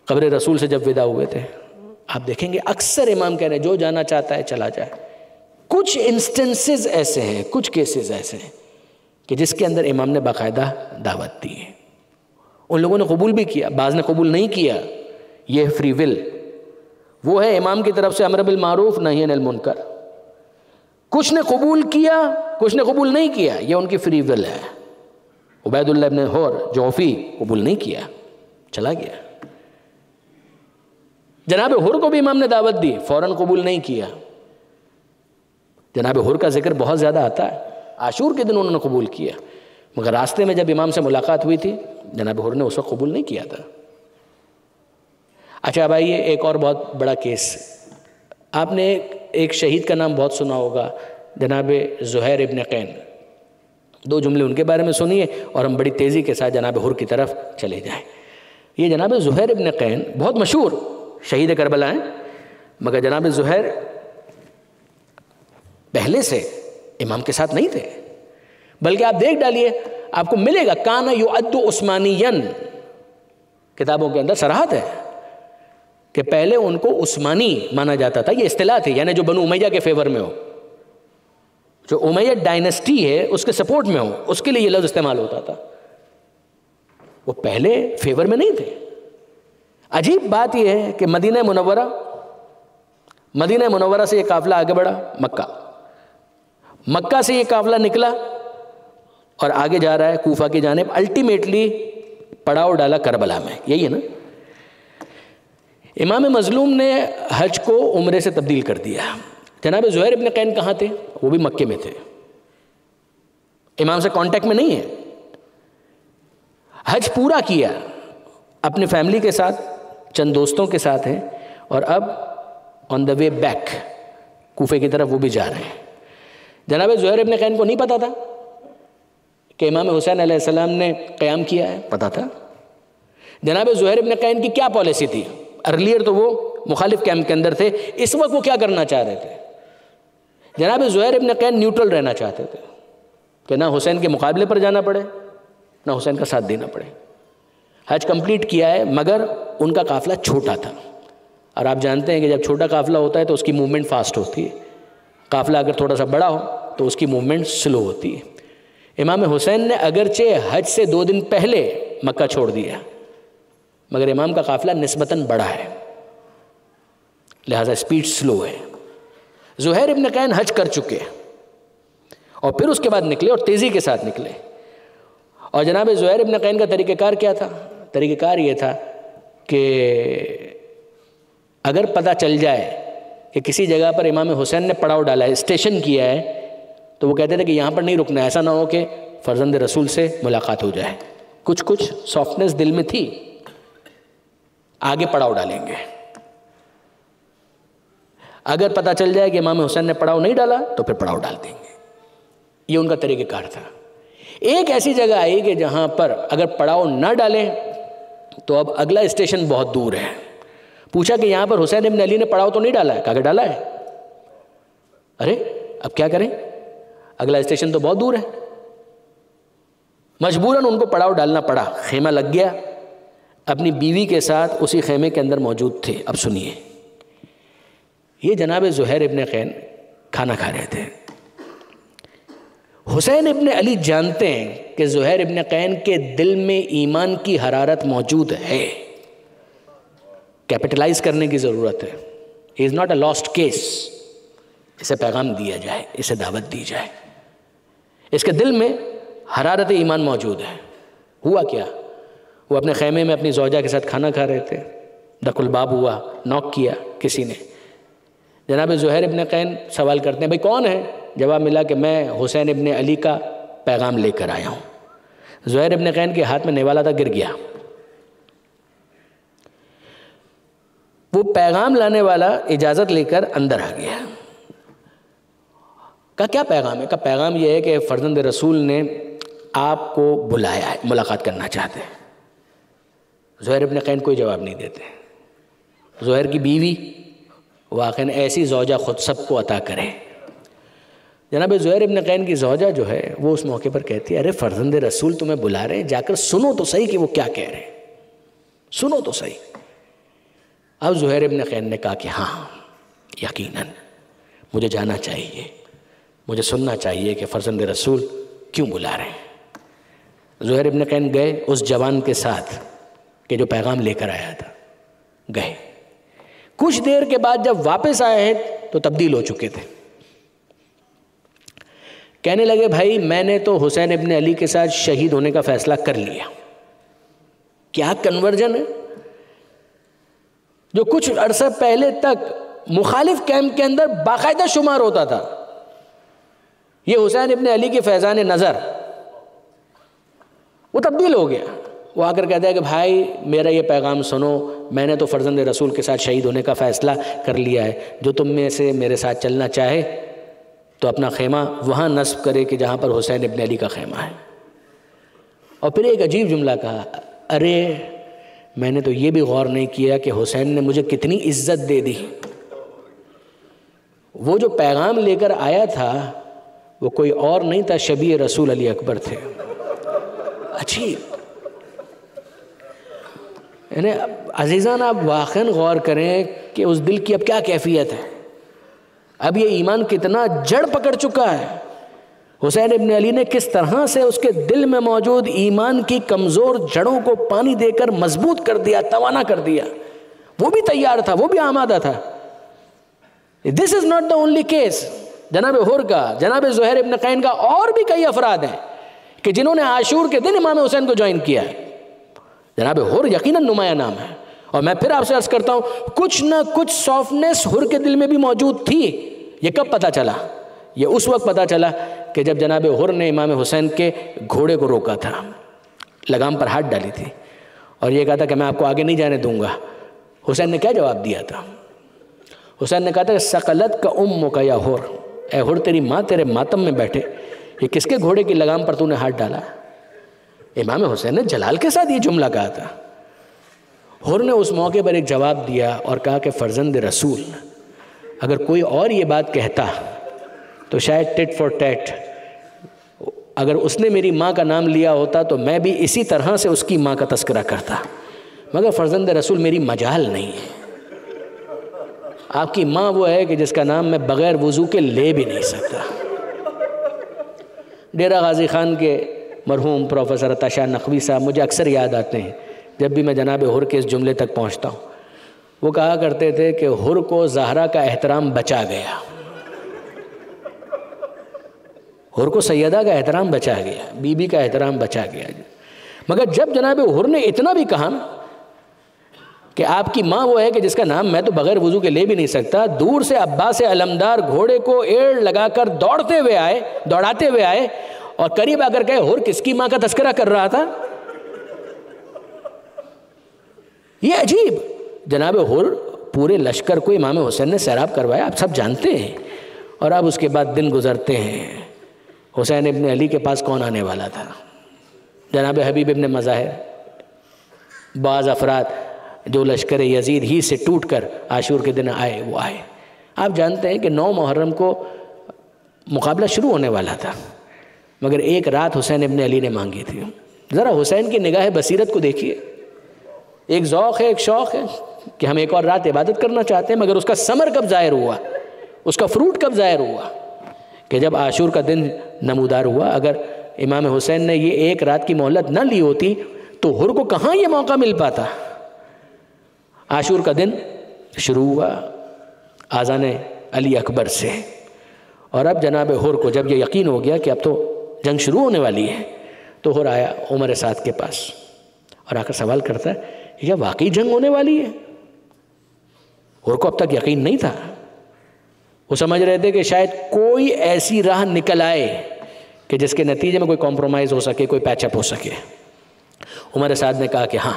قبر رسول سے جب ودا ہوئے تھے۔ آپ دیکھیں گے اکثر امام کہہ رہے ہیں جو جانا چاہتا ہے چلا جائے۔ کچھ انسٹنسز ایسے ہیں، کچھ کیسز ایسے ہیں کہ جس کے اندر امام نے باقاعدہ دعوت دی ہے، ان لوگوں نے قبول بھی کیا، بعض نے قبول نہیں کیا، یہ فری ول، وہ ہے امام کی طرف سے امر بالمعروف نہی عن المنکر۔ کچھ نے قبول کیا، کچھ نے قبول نہیں کیا، یہ ان کی فری ول ہے۔ عبید اللہ ابن حور جوفی قبول نہیں کیا، چلا گیا۔ جناب حر کو بھی امام نے دعوت دی، فوراً قبول نہیں کیا۔ جناب حر کا ذکر بہت زیادہ آتا ہے، عاشور کے دن انہوں نے قبول کیا، مگر راستے میں جب امام سے ملاقات ہوئی تھی جناب حر نے اس وقت قبول نہیں کیا تھا۔ اچھا بھائی، یہ ایک اور بہت بڑا کیس، آپ نے ایک شہید کا نام بہت سنا ہوگا، جناب زہیر ابن قین۔ دو جملے ان کے بارے میں سنیے اور ہم بڑی تیزی کے ساتھ جناب حر کی طرف چلے جائیں۔ یہ جناب زہیر ابن قین بہت مشہور شہید کربلا ہیں، مگر جناب زہیر پہلے سے امام کے ساتھ نہیں تھے، بلکہ آپ دیکھ ڈالیے آپ کو ملے گا کان یعد عثمانین، کتابوں کے اندر صراحت ہے کہ پہلے ان کو عثمانی مانا جاتا تھا۔ یہ اصطلاح تھی، یعنی جو بنو امیہ کے فیور میں ہو، جو امیہ ڈائنسٹی ہے اس کے سپورٹ میں ہو، اس کے لیے یہ لفظ استعمال ہوتا تھا۔ وہ پہلے فیور میں نہیں تھے۔ عجیب بات یہ ہے کہ مدینہ منورہ سے یہ قافلہ آگے بڑھا مکہ، مکہ سے یہ قافلہ نکلا اور آگے جا رہا ہے کوفہ کی جانب، الٹیمیٹلی پڑاؤ ڈالا کربلا میں. یہی ہے نا. امام مظلوم نے حج کو عمرے سے تبدیل کر دیا. جناب زہیر ابن قین کہاں تھے؟ وہ بھی مکے میں تھے، امام سے کانٹیکٹ میں نہیں ہے. حج پورا کیا اپنے فیملی کے ساتھ، چند دوستوں کے ساتھ ہیں، اور اب آن دا وے بیک کوفے کی طرف وہ بھی جا رہے ہیں. جناب زہیر ابن قین کو نہیں پتا تھا کہ امام حسین علیہ السلام نے قیام کیا ہے؟ پتا تھا. جناب زہیر ابن قین کی کیا پالیسی تھی؟ ارلیئر تو وہ مخالف کیمپ کے اندر تھے، اس وقت وہ کیا کرنا چاہ رہے تھے؟ جناب زہیر ابن قین نیوٹرل رہنا چاہتے تھے کہ نہ حسین کے مقابلے پر جانا پڑے نہ حسین کا ساتھ دینا پڑے. حج کمپلیٹ کیا ہے، مگر ان کا قافلہ چھوٹا تھا، اور آپ جانتے ہیں کہ جب چھوٹا قافلہ ہوتا ہے تو اس کی موومنٹ فاسٹ ہوتی ہے. قافلہ اگر تھوڑا سا بڑا ہو تو اس کی موومنٹ سلو ہوتی ہے. امام حسین نے اگرچہ حج سے 2 دن پہلے مکہ چھوڑ دیا، مگر امام کا قافلہ نسبتاً بڑا ہے، لہٰذا سپیڈ سلو ہے. زہیر ابن قین حج کر چکے اور پھر اس کے بعد نکلے، اور تیزی کے ساتھ نکلے. اور جناب زہیر ابن قین کا طریقہ کار کیا تھا؟ طریقہ کار یہ تھا کہ اگر پتہ چل جائے کہ کسی جگہ پر امام حسین نے پڑاؤ ڈالا ہے، اسٹیشن کیا ہے، تو وہ کہتے تھے کہ یہاں پر نہیں رکنا، ایسا نہ ہو کہ فرزند رسول سے ملاقات ہو جائے. کچھ سافٹنس دل میں تھی، آگے پڑاؤ ڈالیں گے. اگر پتہ چل جائے کہ امام حسین نے پڑاؤ نہیں ڈالا تو پھر پڑاؤ ڈال دیں گے. یہ ان کا طریقہ کار تھا. ایک ایسی جگہ آئی کہ جہاں پر اگر پڑاؤ نہ ڈالیں تو اب اگلا اسٹیشن بہت دور ہے. پوچھا کہ یہاں پر حسین ابن علی نے پڑاؤ تو نہیں ڈالا ہے؟ کہا کہ ڈالا ہے. ارے اب کیا کریں، اگلا اسٹیشن تو بہت دور ہے. مجبوراً ان کو پڑاؤ ڈالنا پڑا. خیمہ لگ گیا، اپنی بیوی کے ساتھ اسی خیمے کے اندر موجود تھے. اب سنیے، یہ جناب زہیر ابن قین کھانا کھا رہے تھے. حسین ابن علی جانتے ہیں کہ زہیر ابن قین کے دل میں ایمان کی حرارت موجود ہے، کیپٹلائز کرنے کی ضرورت ہے. He is not a lost case. اسے پیغام دیا جائے، اسے دعوت دی جائے. اس کے دل میں حرارت ایمان موجود ہے. ہوا کیا؟ وہ اپنے خیمے میں اپنی زوجہ کے ساتھ کھانا کھا رہے تھے. دق الباب ہوا، نوک کیا کسی نے. جناب زہیر ابن قین سوال کرتے ہیں، بھائی کون ہے؟ جواب ملا کہ میں حسین ابن علی کا پیغام لے کر آیا ہوں. زہیر ابن قین کے ہاتھ میں نیوالا تھا، گر گیا. وہ پیغام لانے والا اجازت لے کر اندر آ گیا. کہا کیا پیغام ہے؟ کہا پیغام یہ ہے کہ فرزند رسول نے آپ کو بلایا ہے، ملاقات کرنا چاہتے ہیں. زہیر ابن قین کوئی جواب نہیں دیتے. زہیر کی بیوی واقعاً ایسی زوجہ خود سب کو عطا کرے. جناب زہیر ابن قین کی زوجہ جو ہے وہ اس موقع پر کہتی ہے، ارے فرزند رسول تمہیں بلا رہے ہیں، جا کر سنو تو صحیح کہ وہ کیا کہہ رہے ہیں، سنو تو صحیح. اب زہیر ابن قین نے کہا کہ ہاں یقیناً مجھے جانا چاہیے، مجھے سننا چاہیے کہ فرزند رسول کیوں بلا رہے ہیں. زہیر ابن قین گئے اس جوان کے ساتھ کہ جو پیغام لے کر آیا تھا. گئے. کچھ دیر کے بعد جب واپس آئے ہیں تو تبدیل ہو چکے تھے. کہنے لگے بھائی میں نے تو حسین ابن علی کے ساتھ شہید ہونے کا فیصلہ کر لیا. کیا کنورژن ہے! جو کچھ عرصہ پہلے تک مخالف کیمپ کے اندر باقاعدہ شمار ہوتا تھا، یہ حسین ابن علی کی فیضان نظر، وہ تبدیل ہو گیا. وہ آ کر کہتا ہے کہ بھائی میرا یہ پیغام سنو، میں نے تو فرزند رسول کے ساتھ شہید ہونے کا فیصلہ کر لیا ہے. جو تم میں سے میرے ساتھ چلنا چاہے تو اپنا خیمہ وہاں نصب کرے کہ جہاں پر حسین ابن علی کا خیمہ ہے. اور پھر ایک عجیب جملہ کہا، ارے میں نے تو یہ بھی غور نہیں کیا کہ حسین نے مجھے کتنی عزت دے دی. وہ جو پیغام لے کر آیا تھا وہ کوئی اور نہیں تھا، شبیہ رسول علی اکبر تھے. عجیب. یعنی عزیزان آپ واقعاً غور کریں کہ اس دل کی اب کیا کیفیت ہے. اب یہ ایمان کتنا جڑ پکڑ چکا ہے. حسین ابن علی نے کس طرح سے اس کے دل میں موجود ایمان کی کمزور جڑوں کو پانی دے کر مضبوط کر دیا، توانا کر دیا. وہ بھی تیار تھا، وہ بھی آمادہ تھا. This is not the only case. جناب حر کا، جناب زہیر ابن قین کا، اور بھی کئی افراد ہیں کہ جنہوں نے عاشور کے دن امام حسین کو جوائن کیا ہے۔ جناب حر یقیناً نمایاں نام ہے، اور میں پھر آپ سے عرض کرتا ہوں کچھ نہ کچھ سافٹنس حر کے دل میں بھی موجود تھی۔ یہ کب پتہ چلا؟ یہ اس وقت پتہ چلا کہ جب جناب حر نے امام حسین کے گھوڑے کو روکا تھا، لگام پر ہاتھ ڈالی تھی اور یہ کہا تھا کہ میں آپ کو آگے نہیں جانے دوں گا۔ حسین نے کیا جواب دیا تھا؟ حسین نے کہا تھا کہ ثقلت کا امک یا حر، اے حر تیری ماں تیرے ماتم میں بیٹھے، یہ کس کے گھوڑے کی لگام پر تو نے ہاتھ ڈالا؟ امام حسین نے جلال کے ساتھ یہ جملہ کہا تھا۔ حر نے اس موقع پر ایک جواب دیا اور کہا کہ فرزند رسول، اگر کوئی اور یہ بات کہتا تو شاید ٹٹ فور ٹیٹ، اگر اس نے میری ماں کا نام لیا ہوتا تو میں بھی اسی طرح سے اس کی ماں کا تذکرہ کرتا، مگر فرزند رسول میری مجال نہیں ہے۔ آپ کی ماں وہ ہے کہ جس کا نام میں بغیر وضو کے لے بھی نہیں سکتا۔ ڈیرہ غازی خان کے مرحوم پروفیسر عطا شاہ نقوی صاحب مجھے اکثر یاد آتے ہیں جب بھی میں جناب حر کے اس جملے تک پہنچتا ہوں۔ وہ کہا کرتے تھے کہ حر کو زہرا کا احترام بچا گیا، حر کو سیدہ کا احترام بچا گیا، بی بی کا احترام بچا گیا۔ مگر جب جناب حر نے اتنا بھی کہا کہ آپ کی ماں وہ ہے کہ جس کا نام میں تو بغیر وضو کے لے بھی نہیں سکتا، دور سے عباس علمدار گھوڑے کو ایڑ لگا کر دوڑاتے ہوئے آئے اور قریب آ کر کہے حر کس کی ماں کا تذکرہ کر رہا تھا؟ یہ عجیب۔ جناب حر پورے لشکر کو امام حسین نے سیراب کروایا، آپ سب جانتے ہیں، اور اب اس کے بعد دن گزرتے ہیں۔ حسین ابن علی کے پاس کون آنے والا تھا؟ جناب حبیب ابن مظاہر، بعض افراد جو لشکر یزید ہی سے ٹوٹ کر عاشور کے دن آئے وہ آئے۔ آپ جانتے ہیں کہ 9 محرم کو مقابلہ شروع ہونے والا تھا، مگر ایک رات حسین ابن علی نے مانگی تھی۔ ذرا حسین کی نگاہ بصیرت کو دیکھیے، ایک ذوق ہے، ایک شوق ہے کہ ہم ایک اور رات عبادت کرنا چاہتے ہیں، مگر اس کا ثمر کب ظاہر ہوا، اس کا فروٹ کب ظاہر ہوا؟ کہ جب عاشور کا دن نمودار ہوا۔ اگر امام حسین نے یہ ایک رات کی مہلت نہ لی ہوتی تو حر کو کہاں یہ موقع مل پاتا؟ عاشور کا دن شروع ہوا آذان علی اکبر سے، اور اب جناب حر کو جب یہ یقین ہو گیا کہ اب تو جنگ شروع ہونے والی ہے تو حر آیا عمر سعد کے پاس اور آ کر سوال کرتا ہے کیا واقعی جنگ ہونے والی ہے؟ حر کو اب تک یقین نہیں تھا، وہ سمجھ رہے تھے کہ شاید کوئی ایسی راہ نکل آئے کہ جس کے نتیجے میں کوئی کمپرومائز ہو سکے، کوئی پیچ اپ ہو سکے۔ عمر سعد نے کہا کہ ہاں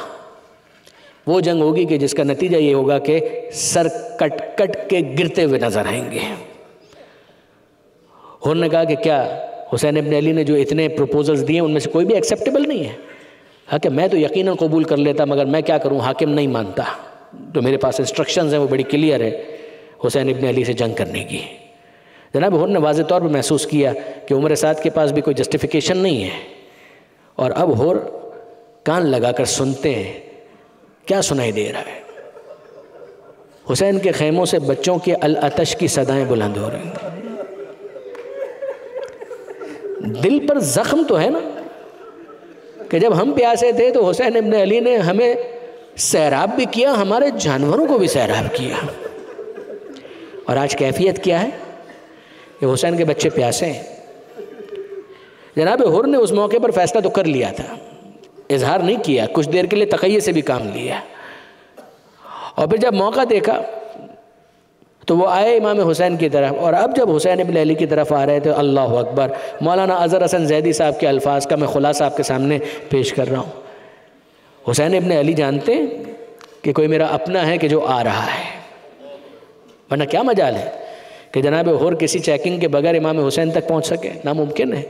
وہ جنگ ہوگی کہ جس کا نتیجہ یہ ہوگا کہ سر کٹ کٹ کے گرتے ہوئے نظر آئیں گے۔ حر نے کہا کہ کیا حسین ابن علی نے جو اتنے پروپوزلز دیے ان میں سے کوئی بھی ایکسیپٹیبل نہیں ہے؟ کہا کہ میں تو یقیناً قبول کر لیتا، مگر میں کیا کروں، حاکم نہیں مانتا، تو میرے پاس انسٹرکشنز ہیں وہ بڑی کلیئر ہے حسین ابن علی سے جنگ کرنے کی۔ جناب حر نے واضح طور پر محسوس کیا کہ عمر سعد کے پاس بھی کوئی جسٹیفیکیشن نہیں ہے، اور اب حر کان لگا کر سنتے ہیں کیا سنائی دے رہا ہے۔ حسین کے خیموں سے بچوں کے العطش کی صدائیں بلند ہو رہی ہیں۔ دل پر زخم تو ہے نا کہ جب ہم پیاسے تھے تو حسین ابن علی نے ہمیں سیراب بھی کیا، ہمارے جانوروں کو بھی سیراب کیا، اور آج کیفیت کیا ہے کہ حسین کے بچے پیاسے ہیں۔ جناب حر نے اس موقع پر فیصلہ تو کر لیا تھا، اظہار نہیں کیا، کچھ دیر کے لیے تقیہ سے بھی کام لیا، اور پھر جب موقع دیکھا تو وہ آئے امام حسین کی طرف، اور اب جب حسین ابن علی کی طرف آ رہے تھے، اللہ اکبر، مولانا اظہر حسن زیدی صاحب کے الفاظ کا میں خلاصہ آپ کے سامنے پیش کر رہا ہوں۔ حسین ابن علی جانتے ہیں کہ کوئی میرا اپنا ہے کہ جو آ رہا ہے، ورنہ کیا مجال ہے کہ جناب حر کسی چیکنگ کے بغیر امام حسین تک پہنچ سکے، ناممکن ہے۔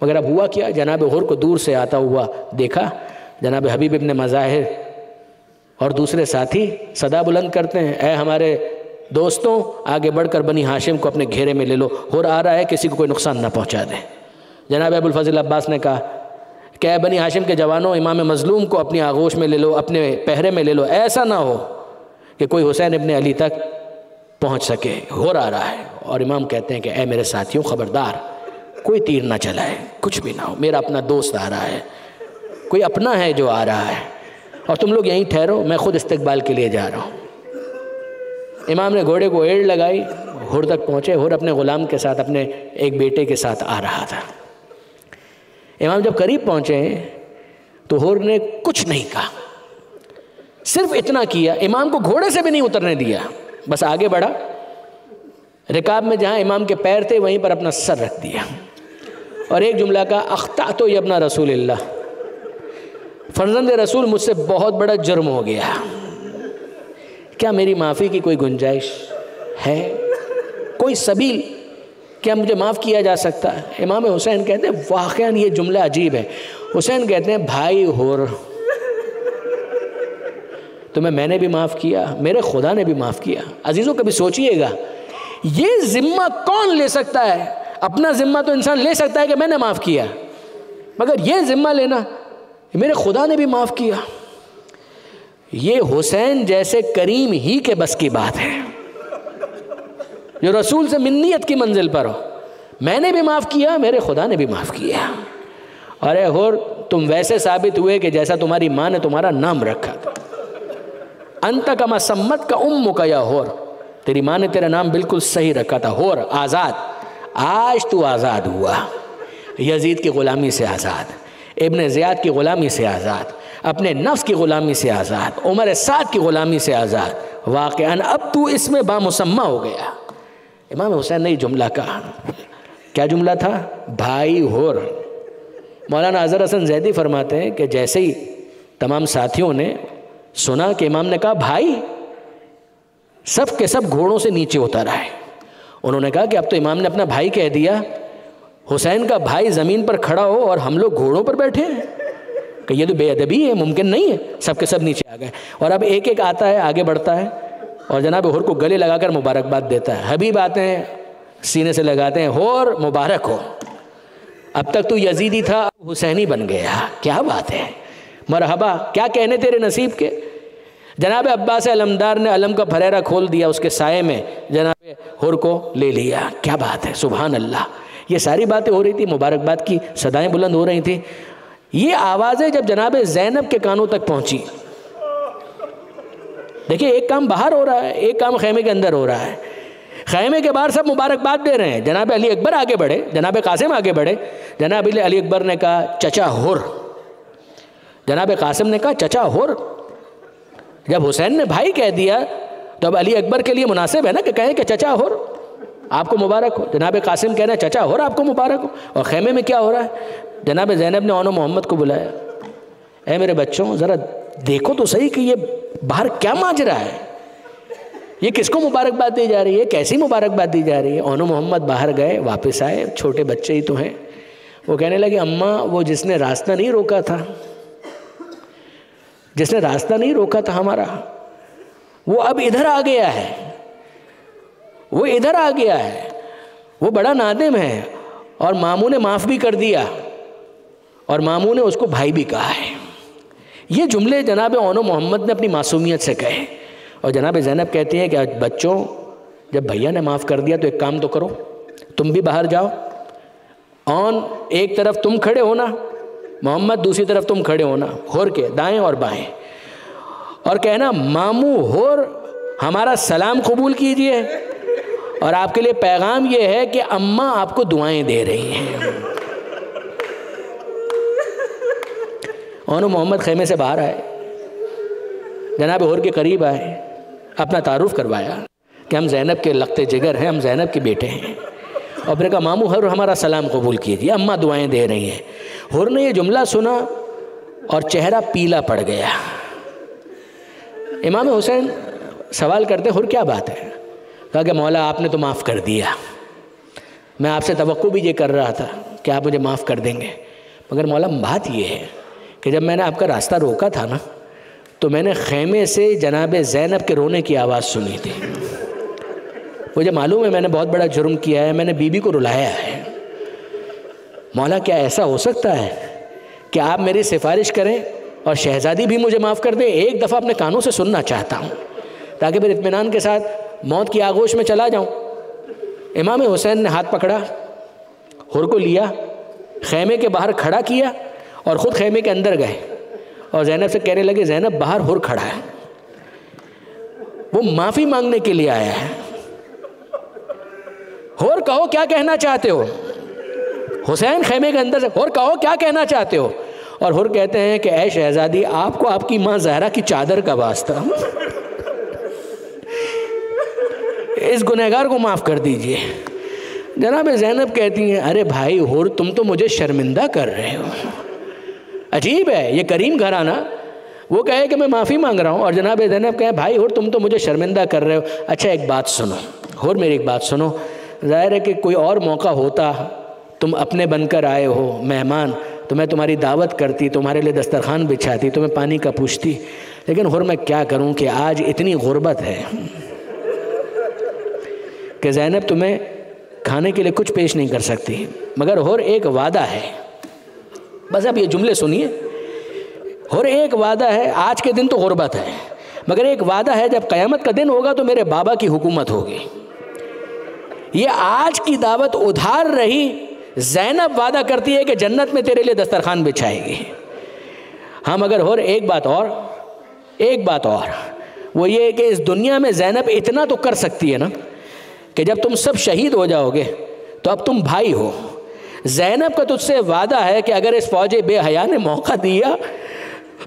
مگر اب ہوا کیا، جناب حر کو دور سے آتا ہوا دیکھا، جناب حبیب ابن مظاہر اور دوسرے ساتھی صدا بلند کرتے ہیں، اے ہمارے دوستوں آگے بڑھ کر بنی ہاشم کو اپنے گھیرے میں لے لو، حر آ رہا ہے، کسی کو کوئی نقصان نہ پہنچا دیں۔ جناب ابو الفضل عباس نے کہا کہ اے بنی ہاشم کے جوانوں، امام مظلوم کو اپنی آغوش میں لے لو، اپنے پہرے میں لے لو، ایسا نہ ہو کہ کوئی حسین ابن علی تک پہنچ سکے، حر آ رہا ہے۔ اور امام کہتے ہیں کہ اے میرے ساتھیوں خبردار، کوئی تیر نہ چلائے، کچھ بھی نہ ہو، میرا اپنا دوست آ رہا ہے، کوئی اپنا ہے جو آ رہا ہے، اور تم لوگ یہیں ٹھہرو، میں خود استقبال کے لیے جا رہا ہوں۔ امام نے گھوڑے کو ایڑ لگائی، حر تک پہنچے. حر اپنے غلام کے ساتھ، اپنے ایک بیٹے کے ساتھ آ رہا تھا. امام جب قریب پہنچے تو حر نے کچھ نہیں کہا، صرف اتنا کیا، امام کو گھوڑے سے بھی نہیں اترنے دیا، بس آگے بڑھا، رکاب میں جہاں امام کے پیر تھے وہیں پر اپنا سر رکھ دیا اور ایک جملہ کہا، اخطأت یا ابن رسول اللہ، فرزند رسول مجھ سے بہت بڑا جرم ہو گیا، کیا میری معافی کی کوئی گنجائش ہے، کوئی سبیل، کیا مجھے معاف کیا جا سکتا ہے؟ امام حسین کہتے ہیں واقعاً یہ جملہ عجیب ہے. حسین کہتے ہیں بھائی حر، تمہیں میں نے بھی معاف کیا، میرے خدا نے بھی معاف کیا. عزیزوں کبھی سوچئے گا یہ ذمہ کون لے سکتا ہے؟ اپنا ذمہ تو انسان لے سکتا ہے کہ میں نے معاف کیا، مگر یہ ذمہ لینا میرے خدا نے بھی معاف کیا، یہ حسین جیسے کریم ہی کے بس کی بات ہے جو رسول سے منیت کی منزل پر ہو. میں نے بھی معاف کیا، میرے خدا نے بھی معاف کیا. ارے حر تم ویسے ثابت ہوئے کہ جیسا تمہاری ماں نے تمہارا نام رکھا تھا. انت کما سمت کا امک یا حر، تیری ماں نے تیرا نام بالکل صحیح رکھا تھا. حر آزاد، آج تو آزاد ہوا، یزید کی غلامی سے آزاد، ابن زیاد کی غلامی سے آزاد، اپنے نفس کی غلامی سے آزاد، عمر سعد کی غلامی سے آزاد. واقعاً اب تو اس میں بامسمہ ہو گیا. امام حسین نے یہ جملہ کہا. کیا جملہ تھا؟ بھائی حر. مولانا اظہر حسن زیدی فرماتے ہیں کہ جیسے ہی تمام ساتھیوں نے سنا کہ امام نے کہا بھائی، سب کے سب گھوڑوں سے نیچے اتر آئے. انہوں نے کہا کہ اب تو امام نے اپنا بھائی کہہ دیا، حسین کا بھائی زمین پر کھڑا ہو اور ہم لوگ گھوڑوں پر بیٹھے ہیں، کہ یہ تو بے ادبی ہے، ممکن نہیں ہے. سب کے سب نیچے آ گئے اور اب ایک ایک آتا ہے، آگے بڑھتا ہے اور جناب حر کو گلے لگا کر مبارکباد دیتا ہے. حبیب آتے ہیں، سینے سے لگاتے ہیں، حر مبارک ہو، اب تک تو یزیدی تھا، اب حسینی بن گیا. کیا بات ہے، مرحبا، کیا کہنے تیرے نصیب کے. جناب عباس علمدار نے علم کا پھریرا کھول دیا، اس کے سائے میں جناب حر کو لے لیا. کیا بات ہے، سبحان اللہ. یہ ساری باتیں ہو رہی تھی، مبارکباد کی صدائیں بلند ہو رہی تھیں. یہ آوازیں جب جناب زینب کے کانوں تک پہنچی، دیکھیں ایک کام باہر ہو رہا ہے، ایک کام خیمے کے اندر ہو رہا ہے. خیمے کے باہر سب مبارکباد دے رہے ہیں. جناب علی اکبر آگے بڑھے، جناب قاسم آگے بڑھے. جناب علی اکبر نے کہا چچا حر، جناب قاسم نے کہا چچا حر. جب حسین نے بھائی کہہ دیا تو اب علی اکبر کے لیے مناسب ہے نا کہ کہیں کہ چچا حر آپ کو مبارک ہو. جناب قاسم کہنا چچا حر آپ کو مبارک ہو. اور خیمے میں کیا ہو رہا ہے؟ جناب زینب نے اونو محمد کو بلایا. اے میرے بچوں ذرا دیکھو تو صحیح کہ یہ باہر کیا ماجرا ہے، یہ کس کو مبارکباد دی جا رہی ہے، کیسی مبارکباد دی جا رہی ہے. اونو محمد باہر گئے، واپس آئے، چھوٹے بچے ہی تو ہیں. وہ کہنے لگے اماں وہ جس نے راستہ نہیں روکا تھا، جس نے راستہ نہیں روکا تھا ہمارا، وہ اب ادھر آ گیا ہے، وہ ادھر آ گیا ہے، وہ بڑا نادم ہے. اور ماموں نے معاف بھی کر دیا اور ماموں نے اس کو بھائی بھی کہا ہے. یہ جملے جناب اونو محمد نے اپنی معصومیت سے کہے. اور جناب زینب کہتی ہیں کہ بچوں جب بھیا نے معاف کر دیا تو ایک کام تو کرو، تم بھی باہر جاؤ. ایک طرف تم کھڑے ہونا، محمد دوسری طرف تم کھڑے ہونا، حر کے دائیں اور بائیں، اور کہنا ماموں حر ہمارا سلام قبول کیجئے، اور آپ کے لیے پیغام یہ ہے کہ اماں آپ کو دعائیں دے رہی ہیں. اونو محمد خیمے سے باہر آئے، جناب حر کے قریب آئے، اپنا تعارف کروایا کہ ہم زینب کے لخت جگر ہیں، ہم زینب کے بیٹے ہیں. اور پھر کہا ماموں حر ہمارا سلام قبول کیجیے، اماں دعائیں دے رہی ہیں. حر نے یہ جملہ سنا اور چہرہ پیلا پڑ گیا. امام حسین سوال کرتے حر کیا بات ہے؟ کہا کہ مولا آپ نے تو معاف کر دیا، میں آپ سے توقع بھی یہ کر رہا تھا کہ آپ مجھے معاف کر دیں گے، مگر مولا بات یہ ہے کہ جب میں نے آپ کا راستہ روکا تھا نا تو میں نے خیمے سے جناب زینب کے رونے کی آواز سنی تھی. مجھے معلوم ہے میں نے بہت بڑا جرم کیا ہے، میں نے بیوی کو رلایا ہے. مولا کیا ایسا ہو سکتا ہے کہ آپ میری سفارش کریں اور شہزادی بھی مجھے معاف کر دیں؟ ایک دفعہ اپنے کانوں سے سننا چاہتا ہوں تاکہ پھر اطمینان کے ساتھ موت کی آغوش میں چلا جاؤں. امام حسین نے ہاتھ پکڑا، حر کو لیا، خیمے کے باہر کھڑا کیا اور خود خیمے کے اندر گئے اور زینب سے کہنے لگے زینب باہر حر کھڑا ہے، وہ معافی مانگنے کے لیے آیا ہے. اور کہو کیا کہنا چاہتے ہو؟ حسین خیمے کے اندر سے اور کہو کیا کہنا چاہتے ہو؟ اور حر کہتے ہیں کہ اے شہزادی آپ کو آپ کی ماں زہرا کی چادر کا واسطہ، اس گنہگار کو معاف کر دیجئے۔ جناب زینب کہتی ہیں ارے بھائی حر تم تو مجھے شرمندہ کر رہے ہو۔ عجیب ہے یہ کریم گھرانہ، وہ کہے کہ میں معافی مانگ رہا ہوں اور جناب زینب کہے بھائی حر تم تو مجھے شرمندہ کر رہے ہو۔ اچھا ایک بات سنو حر، میری ایک بات سنو، ظاہر ہے کہ کوئی اور موقع ہوتا، تم اپنے بن کر آئے ہو مہمان، تو میں تمہاری دعوت کرتی، تمہارے لیے دسترخوان بچھاتی، تمہیں پانی کا پوچھتی، لیکن حر میں کیا کروں کہ آج اتنی غربت ہے کہ زینب تمہیں کھانے کے لیے کچھ پیش نہیں کر سکتی، مگر حر ایک وعدہ ہے، بس اب یہ جملے سنیے، حر ایک وعدہ ہے، آج کے دن تو غربت ہے مگر ایک وعدہ ہے جب قیامت کا دن ہوگا تو میرے بابا کی حکومت ہوگی۔ یہ آج کی دعوت ادھار رہی، زینب وعدہ کرتی ہے کہ جنت میں تیرے لیے دسترخوان بچھائے گی۔ ہاں مگر حر ایک بات اور وہ یہ کہ اس دنیا میں زینب اتنا تو کر سکتی ہے نا کہ جب تم سب شہید ہو جاؤ گے تو اب تم بھائی ہو۔ زینب کا تجھ سے وعدہ ہے کہ اگر اس فوج بے حیا نے موقع دیا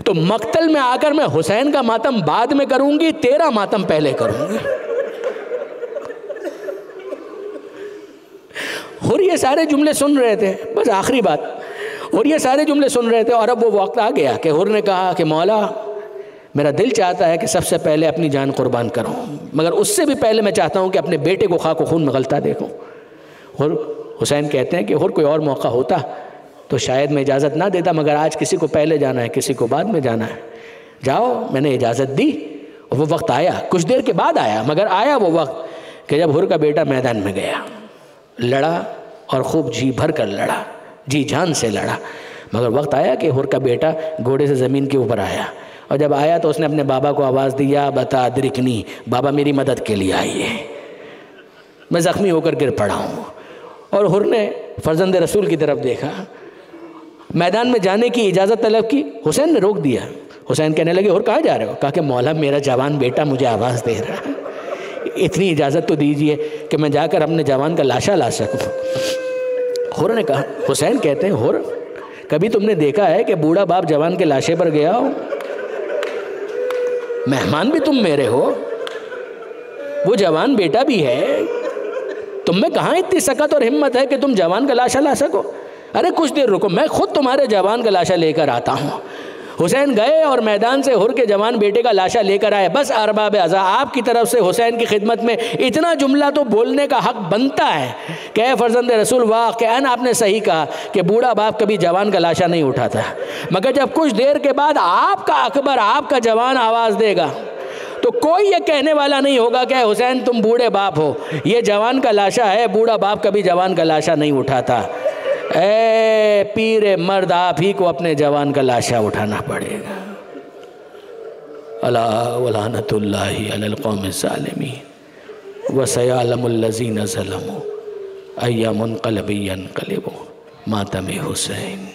تو مقتل میں آ کر میں حسین کا ماتم بعد میں کروں گی، تیرا ماتم پہلے کروں گی۔ اور یہ سارے جملے سن رہے تھے، بس آخری بات، اور یہ سارے جملے سن رہے تھے اور اب وہ وقت آ گیا کہ حر نے کہا کہ مولا میرا دل چاہتا ہے کہ سب سے پہلے اپنی جان قربان کروں، مگر اس سے بھی پہلے میں چاہتا ہوں کہ اپنے بیٹے کو خاک و خون میں غلطہ دیکھوں۔ اور حسین کہتے ہیں کہ اور کوئی اور موقع ہوتا تو شاید میں اجازت نہ دیتا، مگر آج کسی کو پہلے جانا ہے کسی کو بعد میں جانا ہے، جاؤ میں نے اجازت دی۔ اور وہ وقت آیا، کچھ دیر کے بعد آیا مگر آیا وہ وقت کہ جب حر کا بیٹا میدان میں گیا، لڑا اور خوب جی بھر کر لڑا، جی جان سے لڑا، مگر وقت آیا کہ حر کا بیٹا گھوڑے سے زمین کے اوپر آیا، اور جب آیا تو اس نے اپنے بابا کو آواز دی یا بتا درکنی، بابا میری مدد کے لیے آئیے، میں زخمی ہو کر گر پڑا ہوں۔ اور حر نے فرزند رسول کی طرف دیکھا، میدان میں جانے کی اجازت طلب کی، حسین نے روک دیا۔ حسین کہنے لگے حر کہاں جا رہے ہو؟ کہا کہ مولا میرا جوان بیٹا مجھے آواز دے رہا ہے، اتنی اجازت تو دیجئے کہ میں جا کر اپنے جوان کا لاشا لا سکوں۔ حر نے کہا، حسین کہتے ہیں حر کبھی تم نے دیکھا ہے کہ بوڑھا باپ جوان کے لاشے پر گیا ہو؟ مہمان بھی تم میرے ہو، وہ جوان بیٹا بھی ہے، تم میں کہاں اتنی سکت اور ہمت ہے کہ تم جوان کا لاشا لا سکو؟ ارے کچھ دیر رکو، میں خود تمہارے جوان کا لاشا لے کر آتا ہوں۔ حسین گئے اور میدان سے حر کے جوان بیٹے کا لاشا لے کر آئے۔ بس ارباب عزا آپ کی طرف سے حسین کی خدمت میں اتنا جملہ تو بولنے کا حق بنتا ہے کہ اے فرزند رسول واقعاً آپ نے صحیح کہا کہ بوڑھا باپ کبھی جوان کا لاشا نہیں اٹھاتا، مگر جب کچھ دیر کے بعد آپ کا اکبر آپ کا جوان آواز دے گا تو کوئی یہ کہنے والا نہیں ہوگا کہ اے حسین تم بوڑھے باپ ہو، یہ جوان کا لاشا ہے، بوڑھا باپ کبھی جوان کا لاشا نہیں اٹھاتا۔ اے پیر مرد آپ ہی کو اپنے جوان کا لاشا اٹھانا پڑے گا۔ الا ولعنۃ اللہ علی القوم الظالمین وسیعلم الذین ظلموا ای منقلب ینقلبوا ماتم حسین۔